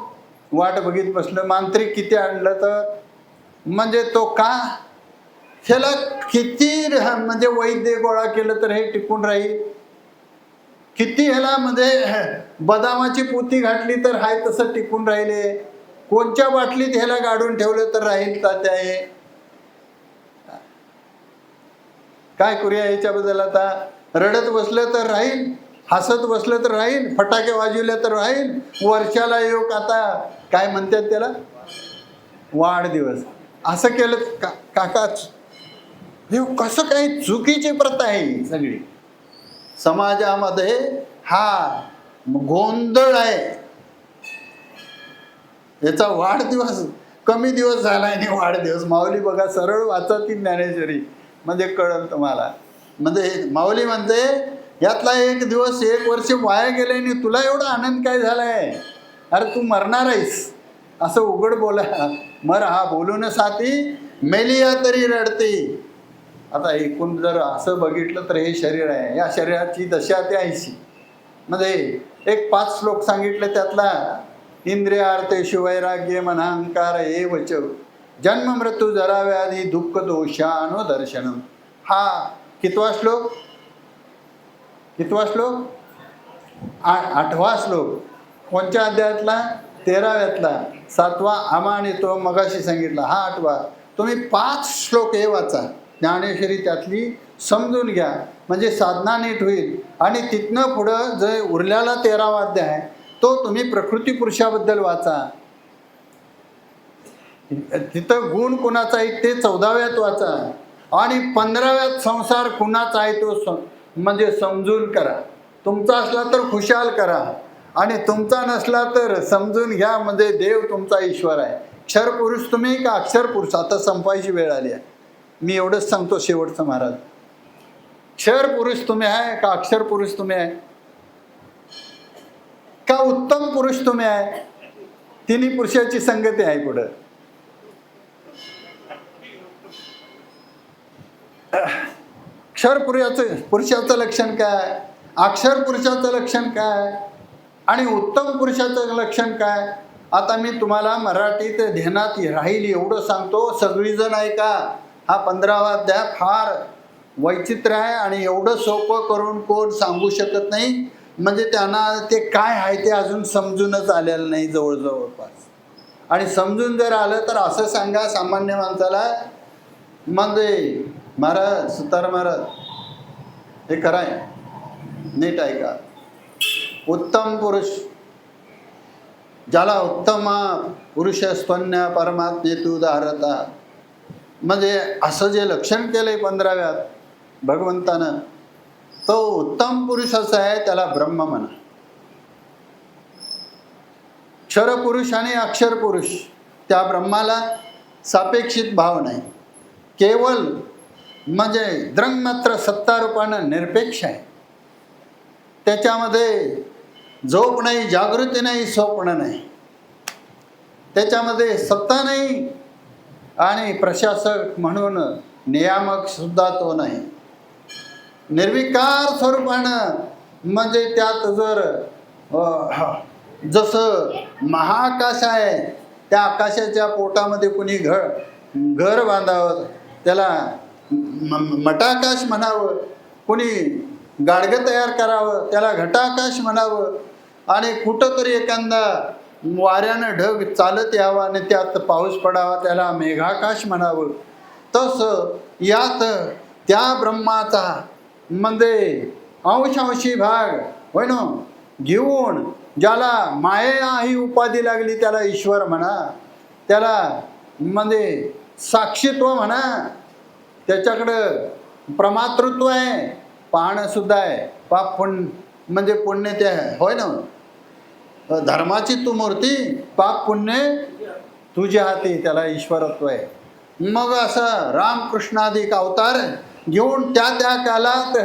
वाट बघित बसलं. मांत्रिक किती आणलं तर म्हणजे तो का, ह्याला किती म्हणजे वैद्य गोळा केलं तर हे टिकून राहील. किती ह्याला म्हणजे बदामाची पोती घातली तर हाय तसं टिकून राहिले. कोणच्या बाटलीत ह्याला गाडून ठेवलं तर राहील तात्या हे. काय करूया याच्याबद्दल. आता रडत बसलं तर राहील, हसत बसलं तर राहील, फटाके वाजवले तर राहील. वर्षाला योग आता काय म्हणतात त्याला वाढदिवस असं केलं काकाच. हे कसं काही चुकीची प्रथा आहे सगळी समाजामध्ये. हा गोंधळ आहे. याचा वाढदिवस कमी दिवस झालाय आणि वाढदिवस. माऊली बघा सरळ वाचा ती ज्ञानेश्वरी म्हणजे कळलं तुम्हाला. म्हणजे माऊली म्हणते यातला एक दिवस, एक वर्ष वाया गेले आणि तुला एवढा आनंद काय झालाय. अरे तू मरणार आहेस असं उघड बोला. मर हा बोलून साथी मेलिया तरी रडते. आता एकूण जर असं बघितलं तर हे शरीर आहे, या शरीराची दशा ते 80. म्हणजे एक 5 श्लोक सांगितले त्यातला इंद्रियार्थेषु वैराग्य मनाहंकार एवच जन्म मृत्यू जरा व्याधी दुःख दोषानो दर्शनम. हा कितवा श्लोक, 8वा श्लोक. कोणत्या अध्यायातला, 13व्यातला. 7वा आमा आणि तो मगाशी सांगितला, हा 8वा. तुम्ही 5 श्लोक हे वाचा ज्ञानेश्वरी, त्यातली समजून घ्या म्हणजे साधना नीट होईल. आणि तिथनं पुढं जे उरल्याला 13वा अध्याय तो तुम्ही प्रकृती पुरुषाबद्दल वाचा. तिथं गुण कुणाचा आहे ते 14व्यात वाचा. आणि 15व्यात संसार कुणाचा आहे तो म्हणजे समजून करा. तुमचा असला तर खुशाल करा, आणि तुमचा नसला तर समजून घ्या म्हणजे देव तुमचा ईश्वर आहे. क्षरपुरुष तुम्ही का अक्षर पुरुष. आता संपायची वेळ आली आहे. मी एवढंच सांगतो शेवटचं महाराज. क्षर पुरुष तुम्ही आहे का अक्षर पुरुष तुम्ही आहे का उत्तम पुरुष तुम्ही आहे? तिन्ही पुरुषाची संगती आहे पुढं. क्षर पुरुषाचं लक्षण काय, अक्षर पुरुषाचं लक्षण काय आणि उत्तम पुरुषाचं लक्षण काय? आता मी तुम्हाला मराठीत ध्यानात राहील एवढं सांगतो. सगळीजण ऐका. हा 15वा अध्याय फार वैचित्र्य आहे आणि एवढं सोपं करून कोण सांगू शकत नाही. म्हणजे त्यांना ते काय आहे ते अजून समजूनच आलेलं नाही जवळपास. आणि समजून जर आलं तर असं सांगा सामान्य माणसाला, म्हणजे महाराज सुतार महाराज हे खरं आहे, नीट ऐका. उत्तम पुरुष ज्याला उत्तम पुरुष स्तन्य परमात्मेतू उदाहरता, म्हणजे असं जे लक्षण केलंय 15व्यात भगवंतानं, तो उत्तम पुरुष असा आहे, त्याला ब्रह्म म्हणा. क्षर पुरुष आणि अक्षर पुरुष त्या ब्रह्माला सापेक्षित भाव नाही, केवळ म्हणजे द्रंगमात्र सत्तारूपानं निरपेक्ष आहे. त्याच्यामध्ये झोप नाही, जागृती नाही, स्वप्न नाही. त्याच्यामध्ये सत्ता नाही आणि प्रशासक म्हणून नियामक सुद्धा तो नाही. निर्विकार स्वरूपानं, म्हणजे त्यात जर जसं महाआकाश आहे, त्या आकाशाच्या पोटामध्ये कुणी घर बांधावं, त्याला मठाकाश म्हणावं, कुणी गाडगं तयार करावं, त्याला घटाकाश म्हणावं, आणि कुठंतरी एखादा वाऱ्यानं ढग चालत यावा आणि त्यात पाऊस पडावा, त्याला मेघाकाश म्हणावं. तसं यात त्या ब्रह्माचा म्हणजे अंशांशी भाग होय ना घेऊन ज्याला माया ही उपाधी लागली त्याला ईश्वर म्हणा, त्याला म्हणजे साक्षीत्व म्हणा, त्याच्याकडं प्रमातृत्व आहे, पाहणं सुद्धा आहे, पाप पुण्य म्हणजे पुण्य ते आहे होय ना. धर्माची तू मूर्ती, पाप पुण्य तुझ्या हाती, त्याला ईश्वरत्व आहे. मग असं रामकृष्णाधिक अवतार घेऊन त्या कालात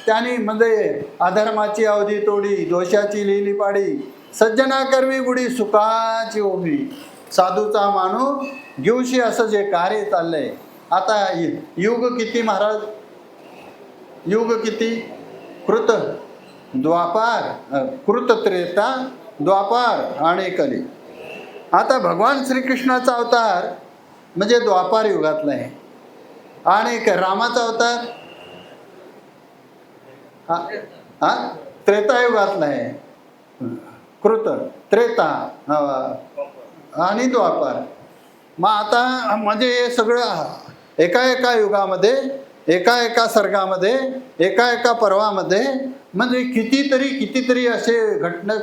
त्यांनी म्हणजे अधर्माची अवधी तोडी, दोषाची लिहिली पाडी, सज्जना करवी गुढी सुखाची ओढी, साधूचा मानू घेऊशी, असं जे कार्य चाललंय. आता युग किती महाराज, युग किती? कृत द्वापार, कृत त्रेता द्वापार आणि कली. आता भगवान श्रीकृष्णाचा अवतार म्हणजे द्वापार युगातला आहे आणि रामाचा अवतार हा त्रेतायुगातला आहे. कृत त्रेता आणि द्वापार. मग आता म्हणजे हे सगळं एका युगामध्ये, एका सर्गामध्ये, एका पर्वामध्ये म्हणजे कितीतरी असे घटना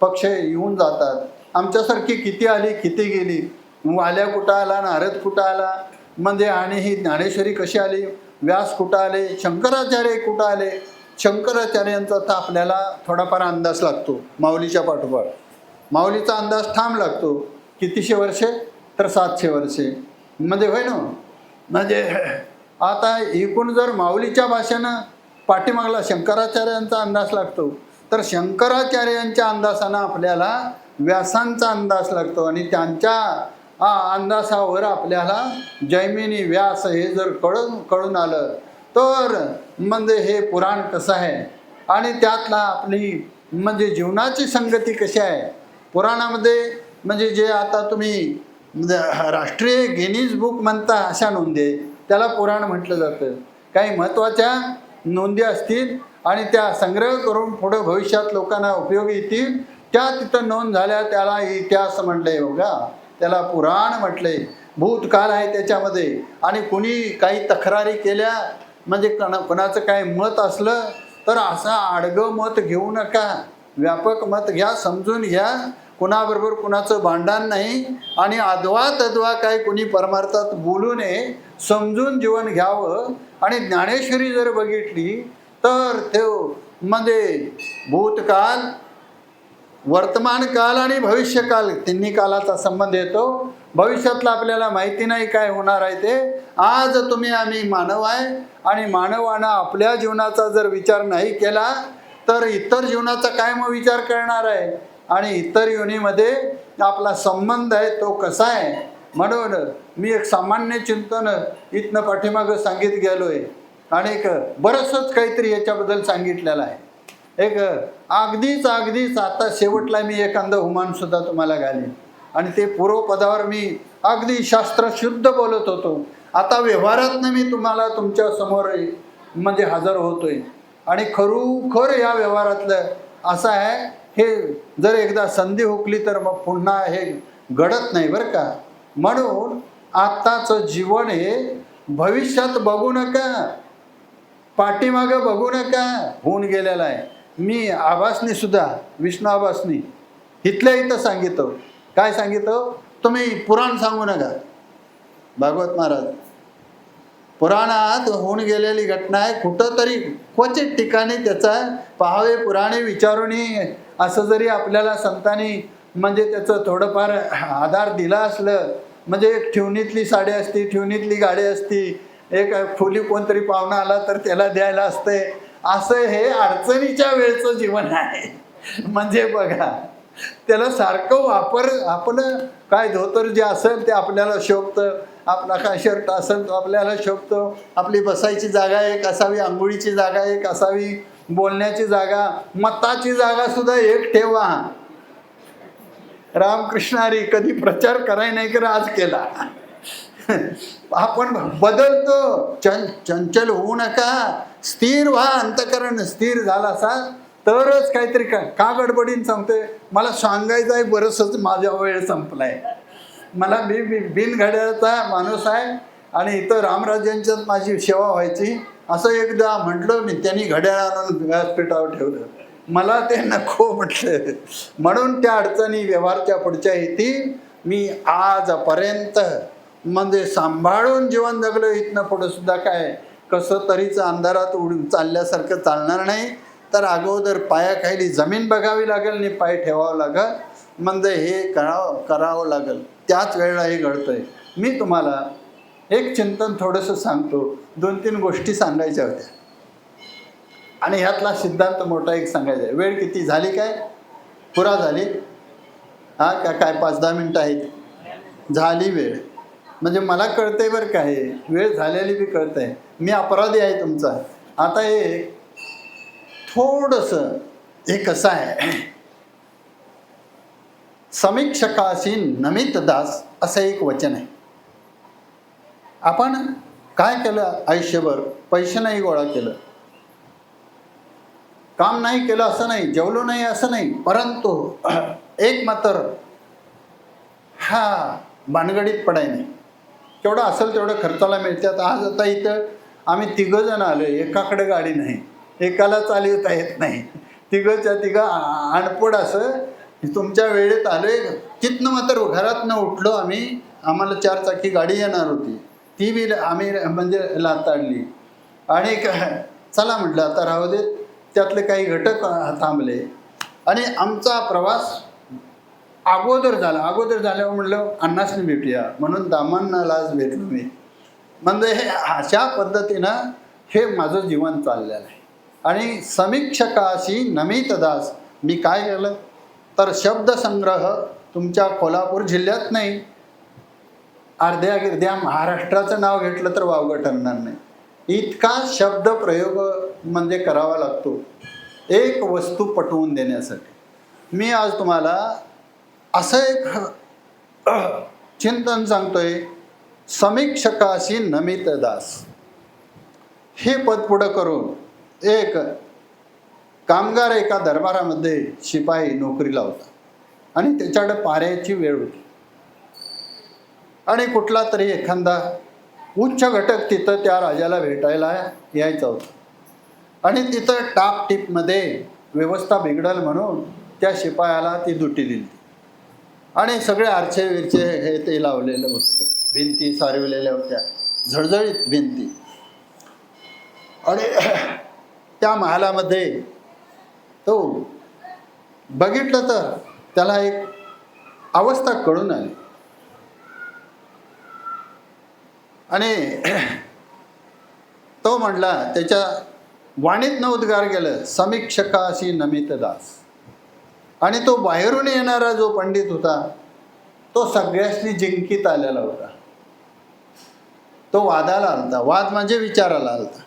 पक्ष येऊन जातात. आमच्यासारखी किती आली किती गेली, वाल्या कुठं आला, नारद कुठं आला, म्हणजे आणि ही ज्ञानेश्वरी कशी आली, व्यास कुठं आले, शंकराचार्य कुठं आले. शंकराचार्यांचा तर आपल्याला थोडाफार अंदाज लागतो माऊलीच्या पाठोपाठ. माऊलीचा अंदाज ठाम लागतो. कितीशे वर्षे? तर 700 वर्षे म्हणजे होय ना. म्हणजे आता एकूण जर माऊलीच्या भाषेनं पाठीमागला शंकराचार्यांचा अंदाज लागतो, तर शंकराचार्यांच्या अंदाजानं आपल्याला व्यासांचा अंदाज लागतो आणि त्यांच्या अंदाजावर आपल्याला जैमिनी व्यास हे जर कळून आलं तर म्हणजे हे पुराण कसं आहे आणि त्यातला आपली म्हणजे जीवनाची संगती कशी आहे. पुराणामध्ये म्हणजे जे आता तुम्ही राष्ट्रीय गिनीज बुक म्हणता अशा नोंदी, त्याला पुराण म्हटलं जातं. काही महत्त्वाच्या नोंदी असतील आणि त्या संग्रह करून पुढं भविष्यात लोकांना उपयोगी येतील, त्या तिथं नोंद झाल्या, त्याला इतिहास म्हटलंय बघा, त्याला पुराण म्हटलंय. भूतकाळ आहे त्याच्यामध्ये. आणि कुणी काही तक्रारी केल्या म्हणजे कोणाचं काय मत असलं तर असं आडगं मत घेऊ नका, व्यापक मत घ्या, समजून घ्या. कुणाबरोबर कुणाचं भांडण नाही आणि अद्वा तद्वा काय कुणी परमार्थात बोलू नये, समजून जीवन घ्यावं. आणि ज्ञानेश्वरी जर बघितली तर ते म्हणजे भूतकाल, वर्तमान काल आणि भविष्यकाल तिन्ही कालाचा संबंध येतो. भविष्यातलं आपल्याला माहिती नाही काय होणार आहे ते. आज तुम्ही आम्ही मानव आहे आणि मानवानं आपल्या जीवनाचा जर विचार नाही केला तर इतर जीवनाचा काय मग विचार करणार आहे. आणि इतर योनीमध्ये आपला संबंध आहे तो कसा आहे. म्हणून मी एक सामान्य चिंतन इथनं पाठीमागं सांगित गेलो आहे आणि एक बरंचसंच काहीतरी याच्याबद्दल सांगितलेलं आहे. एक अगदीच आता शेवटला मी एखादं हुमानसुद्धा तुम्हाला घालीन आणि ते पूर्वपदावर मी अगदी शास्त्रशुद्ध बोलत होतो. आता व्यवहारातनं मी तुम्हाला तुमच्या समोर म्हणजे हजर होतोय आणि खरोखर या व्यवहारातलं असं आहे, हे जर एकदा संधी हुकली तर मग पुन्हा हे घडत नाही बरं का. म्हणून आत्ताचं जीवन हे भविष्यात बघू नका, पाठीमागं बघू नका, होऊन गेलेलं आहे. मी आभासनी सुद्धा विष्णू आभासनी इथल्या इथं सांगितलं. काय सांगितलं? तुम्ही पुराण सांगू नका. भागवत महाराज पुराणात होऊन गेलेली घटना आहे, कुठंतरी क्वचित ठिकाणी त्याचा पाहावे पुराणे विचारूनी असं जरी आपल्याला संतांनी म्हणजे त्याचं थोडंफार आधार दिला असलं, म्हणजे एक ठेवणीतली साडी असती, ठेवणीतली गाडी असती, एक खोली कोणतरी पाहुणा आला तर त्याला द्यायला असते, असं हे अडचणीच्या वेळचं जीवन आहे. म्हणजे बघा त्याला सारखं वापर, आपलं काय धोतर जे असेल ते आपल्याला शोभतं, आपला काय शर्ट असेल तो आपल्याला शोभतो, आपली बसायची जागा एक असावी, आंघोळीची जागा एक असावी, बोलण्याची जागा, मताची जागा सुद्धा एक ठेवा. रामकृष्ण हरी कधी प्रचार कराय नाही की आज केला. आपण बदलतो, चंचल होऊ नका, स्थिर व्हा. अंतकरण स्थिर झाला असा तरच काहीतरी का गडबडीन सांगतोय. मला सांगायचं आहे बरंचसंच, माझा वेळ संपलाय. मला बिनघड्याचा माणूस आहे आणि इथं रामराज्यांच्यात माझी सेवा व्हायची असं एकदा म्हटलं मी, त्यांनी घड्याळ आणून व्यासपीठावर ठेवलं, मला ते नको म्हटलं. म्हणून त्या अडचणी व्यवहारच्या पुढच्या येतील. मी आजपर्यंत म्हणजे सांभाळून जीवन जगलो, इथनं पुढं सुद्धा काय कसं तरीच अंधारात उडून चालल्यासारखं चालणार नाही. तर अगोदर पायाखाली जमीन बघावी लागेल आणि पाय ठेवावं लागेल, म्हणजे हे करावं लागेल. त्याच वेळेला हे घडतंय. मी तुम्हाला एक चिंतन थोडंसं सांगतो. 2-3 गोष्टी सांगायच्या होत्या आणि ह्यातला सिद्धांत मोठा एक सांगायचा आहे. वेळ किती झाली? काय पुरा झाली? हा का काय 5-10 मिनटं आहेत? झाली वेळ. म्हणजे मला कळतंय बरं का, हे वेळ झालेली बी कळतंय. मी अपराधी आहे तुमचा. आता हे थोडंसं हे कसं आहे, समीक्षकाशी नमित दास असं एक वचन आहे. आपण काय केलं आयुष्यभर? पैसे नाही गोळा केलं, काम नाही केलं असं नाही, जेवलो नाही असं नाही, परंतु एक मात्र हा भानगडीत पडाय नाही. केवढं असेल तेवढं खर्चाला मिळतात. आज आता इथं आम्ही 3 जण आलो, एकाकडे गाडी नाही, एकाला चालवता येत नाही, तिघं अनपड असं तुमच्या वेळेत आलोय. तिथनं मात्र घरातनं उठलो आम्ही, आम्हाला 4 चाकी गाडी येणार होती, ती बी आम्ही म्हणजे लाताडली आणि चला म्हटलं आता राहू देत. त्यातले काही घटक थांबले आणि आमचा प्रवास अगोदर झाल्यावर म्हटलं अण्णासनी भेटूया, म्हणून दामांनालाच भेटलो मी. म्हणजे हे अशा पद्धतीनं हे माझं जीवन चाललेलं आहे. आणि समीक्षकाशी नमित दास मी काय केलं तर शब्दसंग्रह तुमच्या कोल्हापूर जिल्ह्यात नाही, अर्ध्या महाराष्ट्राचं नाव घेतलं तर वावगं ठरणार नाही. इतका शब्द प्रयोग म्हणजे करावा लागतो एक वस्तू पटवून देण्यासाठी. मी आज तुम्हाला असं एक चिंतन सांगतोय, समीक्षकाशी नमित दास हे पद पुढं करून एक कामगार एका दरबारामध्ये शिपाई नोकरीला होता आणि त्याच्याकडे पाऱ्याची वेळ होती आणि कुठला तरी एखादा उच्च घटक तिथं त्या राजाला भेटायला यायचा होता आणि तिथं टापटीपमध्ये व्यवस्था बिघडल म्हणून त्या शिपायाला ती दुटी दिली आणि सगळे आरचे विरचे हे ते लावलेलं होतं, भिंती सारविलेल्या होत्या, झळझळीत भिंती. आणि त्या महालामध्ये तो बघितलं तर त्याला एक अवस्था कळून आली. आणि तो म्हणला, त्याच्या वाणीतनं उद्गार केलं, समीक्षकासी नमित दास. आणि तो बाहेरून येणारा जो पंडित होता तो सगळ्यांनी जिंकीत आलेला होता. तो वादाला आलता. वाद म्हणजे विचाराला आलता.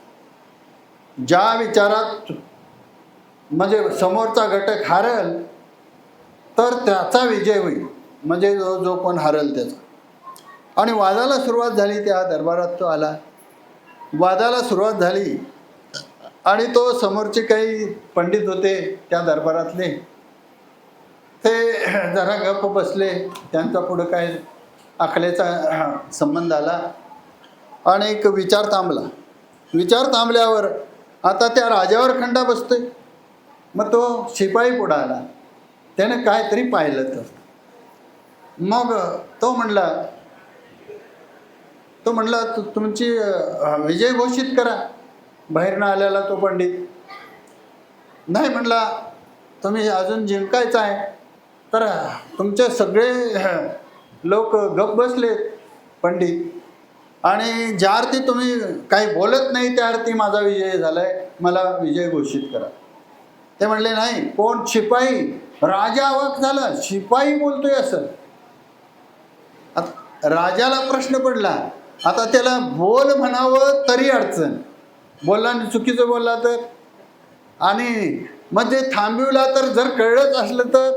ज्या विचारात म्हणजे समोरचा घटक हारल तर त्याचा विजय होईल, म्हणजे जो कोण हारल त्याचा. आणि वादाला सुरुवात झाली. त्या दरबारात तो आला, वादाला सुरुवात झाली. आणि तो समोरचे काही पंडित होते त्या दरबारातले, ते जरा गप्प बसले. त्यांचा पुढं काय आखल्याचा संबंध आला आणि एक विचार थांबला. विचार थांबल्यावर आता त्या राजावर खंडा बसतोय. मग तो शिपाई पुढं आला. त्याने काहीतरी पाहिलं. तर मग तो म्हणला तुमची विजय घोषित करा. बाहेरनं आलेला तो पंडित नाही म्हणला, तुम्ही अजून जिंकायचं आहे. तर तुमचे सगळे लोक गप बसलेत पंडित, आणि ज्या अर्थी तुम्ही काही बोलत नाही त्या अर्थी माझा विजय झालाय, मला विजय घोषित करा. ते म्हणले नाही. कोण? शिपाई. राजा अवाक झाला, शिपाई बोलतोय असं. राजाला प्रश्न पडला. आता त्याला बोल म्हणावं तरी अडचण, बोलला चुकीचं बोलला तर, आणि म्हणजे थांबविला तर, जर कळलंच असलं तर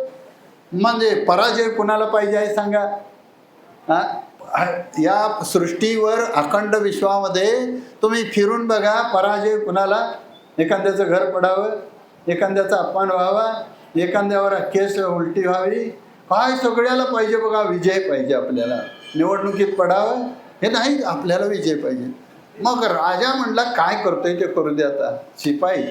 म्हणजे पराजय कुणाला पाहिजे आहे सांगा. या सृष्टीवर अखंड विश्वामध्ये तुम्ही फिरून बघा, पराजय कुणाला. एखाद्याचं घर पडावं, एखाद्याचा अपमान व्हावा, एखाद्यावर केस उलटी व्हावी, काय सगळ्याला पाहिजे बघा, विजय पाहिजे आपल्याला. निवडणुकीत पडावं हे नाही, आपल्याला विजय पाहिजे. मग राजा म्हणला काय करतोय ते करू दे. आता शिपाई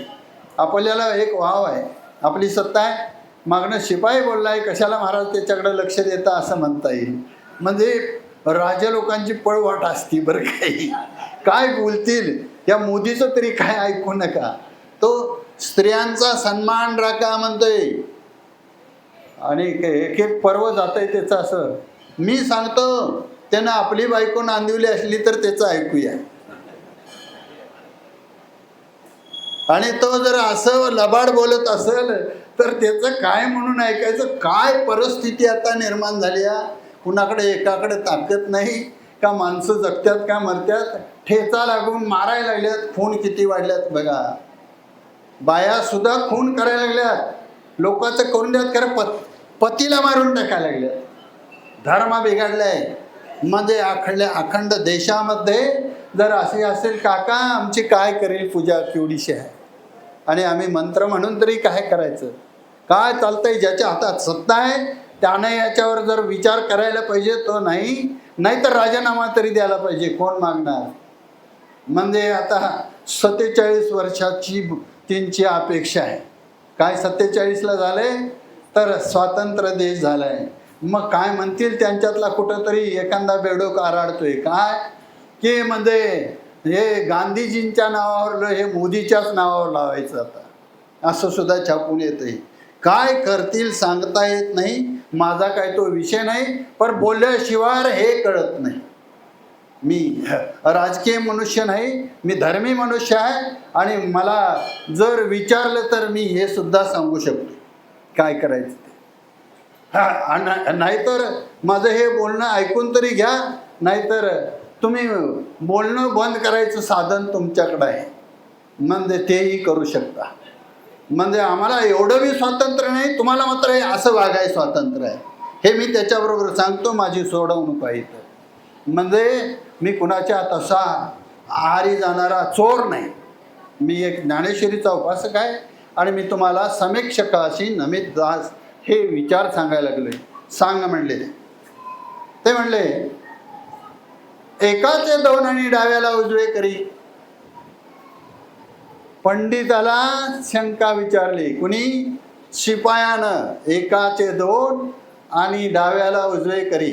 आपल्याला एक वाव आहे, आपली सत्ता आहे. मागणं शिपाई बोललाय, कशाला महाराज त्याच्याकडे लक्ष देता असं म्हणता येईल. म्हणजे राजा लोकांची पळवाट असती बरं. काही काय बोलतील, या मोदीचं तरी काय ऐकू नका. तो स्त्रियांचा सन्मान राखा म्हणतोय, आणि एक एक पर्व जात आहे त्याचं. असं मी सांगतो, त्यानं आपली बायको नांदिवली असली तर त्याचं ऐकूया. आणि तो जर असं लबाड बोलत असेल तर त्याचं काय म्हणून ऐकायचं. काय परिस्थिती आता निर्माण झाली आहे. कुणाकडे एकाकडे ताकद नाही का, माणसं जगत्यात का मरत्यात. ठेचा लागून मारायला लागल्यात. खून किती वाढल्यात बघा. बाया सुद्धा खून करायला लागल्यात. लोकांचं करून द्यात, खरं पतीला मारून टाकायला लागल्यात. धर्म बिघडलाय. म्हणजे अखंड देशामध्ये जर असे असेल, काका आमची काय करेल पूजा केवढीशी आहे, आणि आम्ही मंत्र म्हणून तरी काय करायचं. काय चालतंय, ज्याच्या हातात सत्ता आहे त्याने याच्यावर जर विचार करायला पाहिजे. तो नाही तर राजीनामा तरी द्यायला पाहिजे. कोण मागणार. म्हणजे आता 47 वर्षाची त्यांची अपेक्षा आहे. काय 47ला झाले तर स्वातंत्र्य देश झालाय. मग काय म्हणतील, त्यांच्यातला कुठंतरी एखादा बेडोक आराडतोय काय की म्हणजे हे गांधीजींच्या नावावर हे मोदीच्याच नावावर लावायचं आता, असं सुद्धा छापून येतंय. काय करतील सांगता येत नाही. माझा काय तो विषय नाही, पण बोलल्याशिवाय हे कळत नाही. मी राजकीय मनुष्य नाही, मी धर्मी मनुष्य आहे. आणि मला जर विचारलं तर मी हे सुद्धा सांगू शकतो काय करायचं ते. नाहीतर माझं हे बोलणं ऐकून तरी घ्या, नाहीतर तुम्ही बोलणं बंद करायचं साधन तुमच्याकडं आहे, म्हणजे तेही करू शकता. म्हणजे आम्हाला एवढं बी स्वातंत्र्य नाही, तुम्हाला मात्र हे असं वागाय स्वातंत्र्य आहे. हे मी त्याच्याबरोबर सांगतो. माझी सोडवणूक आहे. तर म्हणजे मी कुणाच्या तसा आहारी जाणारा चोर नाही. मी एक ज्ञानेश्वरीचा उपासक आहे, आणि मी तुम्हाला समीक्षकाशी नमित दास हे विचार सांगायला लागले. सांग म्हणले. ते म्हणले, एकाचे दोन आणि डाव्याला उजवे करी. पंडिताला शंका विचारली. कुणी? शिपायानं. एकाचे दोन आणि डाव्याला उजवे करी.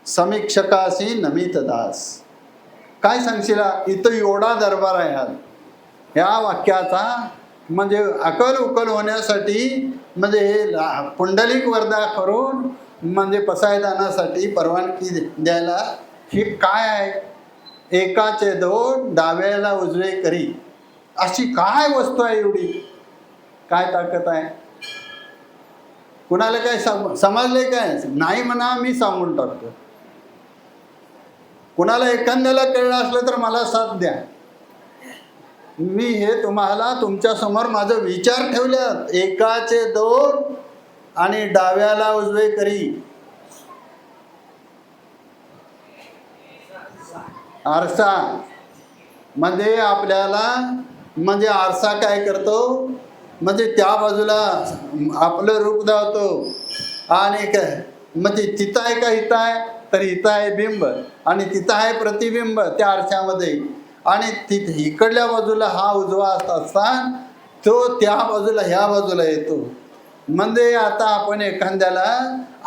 समीक्षकाशी नमित दास. काय सांगशीला? इथं एवढा दरबार आहे. ह्या वाक्याचा म्हणजे अकल उकल होण्यासाठी, म्हणजे हे पुंडलिक वर्धा करून म्हणजे पसायदानासाठी परवानगी द्यायला हे काय आहे? एकाचे दोन डाव्याला उजवे करी, अशी काय वस्तू आहे एवढी? काय ताकद आहे? कुणाला काय समजले काय? नाही म्हणा, मी सांगून टाकतो. कुणाला एखाद्याला कळलं असलं तर मला साथ द्या. मी हे तुम्हाला तुमच्या समोर माझं विचार ठेवल्यात. एकाचे दोन आणि डाव्याला उजवे करी. आरसा मध्ये आपल्याला म्हणजे आरसा काय करतो? म्हणजे त्या बाजूला आपलं रूप दावतो आणि काय म्हणजे तिथं आहे का इथं आहे? तर इथं आहे बिंब आणि तिथं आहे प्रतिबिंब त्या आरशामध्ये. आणि तिथे इकडल्या बाजूला हा उजवा असताना तो त्या बाजूला ह्या बाजूला येतो. म्हणजे आता आपण एखाद्याला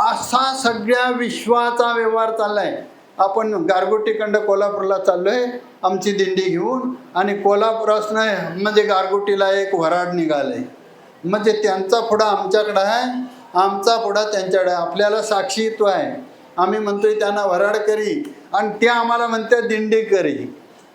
असा सगळ्या विश्वाचा व्यवहार चाललाय. आपण गारगोटीखंड कोल्हापूरला चाललोय आमची दिंडी घेऊन आणि कोल्हापुरासनं म्हणजे गारगोटीला एक वराड निघालंय. म्हणजे त्यांचा पुढा आमच्याकडं आहे, आमचा पुढा त्यांच्याकडे. आपल्याला साक्षीत्व आहे. आम्ही म्हणतोय त्यांना वराड करी आणि ते आम्हाला म्हणतात दिंडी करी.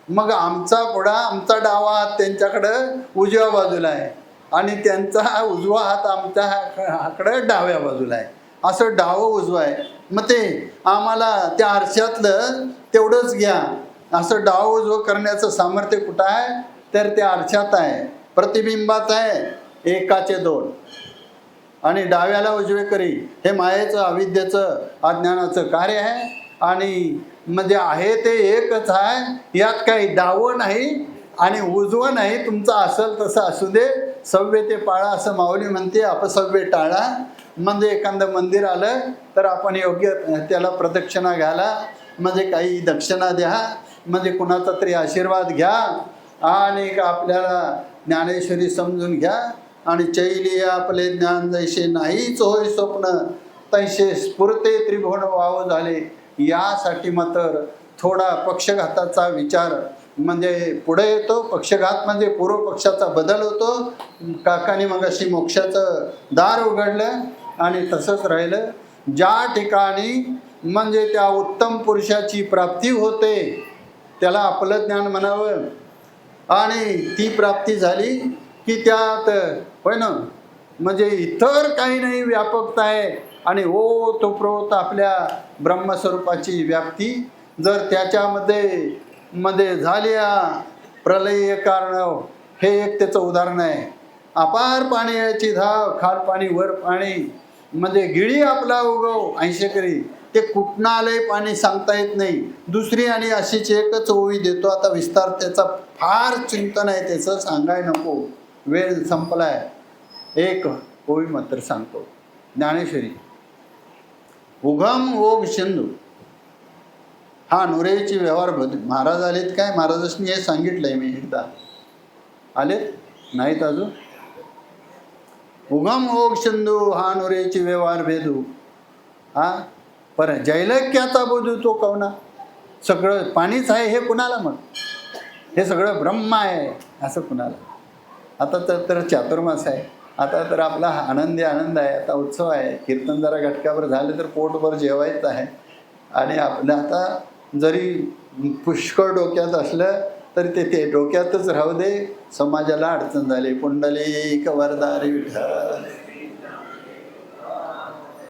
मग आमचा पुढा, आमचा डावा हात त्यांच्याकडं उजव्या बाजूला आहे आणि त्यांचा उजवा हात आमच्याकडं डाव्या बाजूला आहे. असं डावं उजवं आहे. मग ते आम्हाला त्या आरशातलं तेवढंच घ्या. असं डाव उजवं करण्याचं सामर्थ्य कुठं आहे? तर त्या आरशात आहे, प्रतिबिंबात आहे. एकाचे दोन आणि डाव्याला उजवे करी, हे मायेचं अविद्येचं अज्ञानाचं कार्य आहे. आणि म्हणजे आहे ते एकच आहे. यात काही डावं नाही आणि उजवं नाही. तुमचं असेल तसं असू दे. सव्य ते पाळा असं माऊली म्हणते. अपसव्य टाळा. म्हणजे एखादं मंदिर आलं तर आपण योग्य त्याला प्रदक्षिणा घ्यायला, म्हणजे काही दक्षिणा द्या, म्हणजे कुणाचा तरी आशीर्वाद घ्या आणि आपल्याला ज्ञानेश्वरी समजून घ्या. आणि चैली आपले ज्ञान जैसे नाहीच होय स्वप्न, तैसे स्फुरते त्रिभुवन वाव झाले. यासाठी मात्र थोडा पक्षघाताचा विचार म्हणजे पुढे येतो. पक्षघात म्हणजे पूर्व पक्षाचा बदल होतो. काकाने मगाशी मोक्षाचं दार उघडलं आणि तसंच राहिलं. ज्या ठिकाणी म्हणजे त्या उत्तम पुरुषाची प्राप्ती होते त्याला आपलं ज्ञान म्हणावं. आणि ती प्राप्ती झाली की त्यात होय ना, म्हणजे इतर काही नाही, व्यापकता आहे. आणि ओतप्रोत आपल्या ब्रह्मस्वरूपाची व्याप्ती जर त्याच्यामध्ये झाल्या प्रलय कारण, हे एक त्याचं उदाहरण आहे. अपार पाण्याची धाव, खाल पाणी वर पाणी, म्हणजे गिळी आपला उगव 80 करी. ते कुठनं आलंय पाणी सांगता येत नाही. दुसरी आणि अशीच एकच ओवी देतो. आता विस्तार त्याचा फार चिंतन आहे, त्याचं सांगाय नको, वेळ संपलाय. एक ओवी मात्र सांगतो. ज्ञानेश्वरी उगम ओघ सिंधू. हा नुरेची व्यवहार महाराज आलेत काय? महाराजांनी हे सांगितलंय मी एकदा. आलेत नाहीत अजून? उगम ओघ सिंधू हा नुरेची व्यवहार भेदू. हा पर जैलक्याचा बोधू तो कवना. सगळं पाणीच आहे हे कुणाला? मग हे सगळं ब्रह्म आहे असं कुणाला? आता तर चातुर्मास आहे. आता तर आपला आनंदी आनंद आहे. आता उत्सव आहे. कीर्तन जरा घटकाभर झाले तर पोटभर जेवायचं आहे. आणि आपलं आता जरी पुष्कळ डोक्यात असलं तरी ते डोक्यातच राहू दे. समाजाला अडचण झाली. पुंडलिक वरदारी विठ्ठल.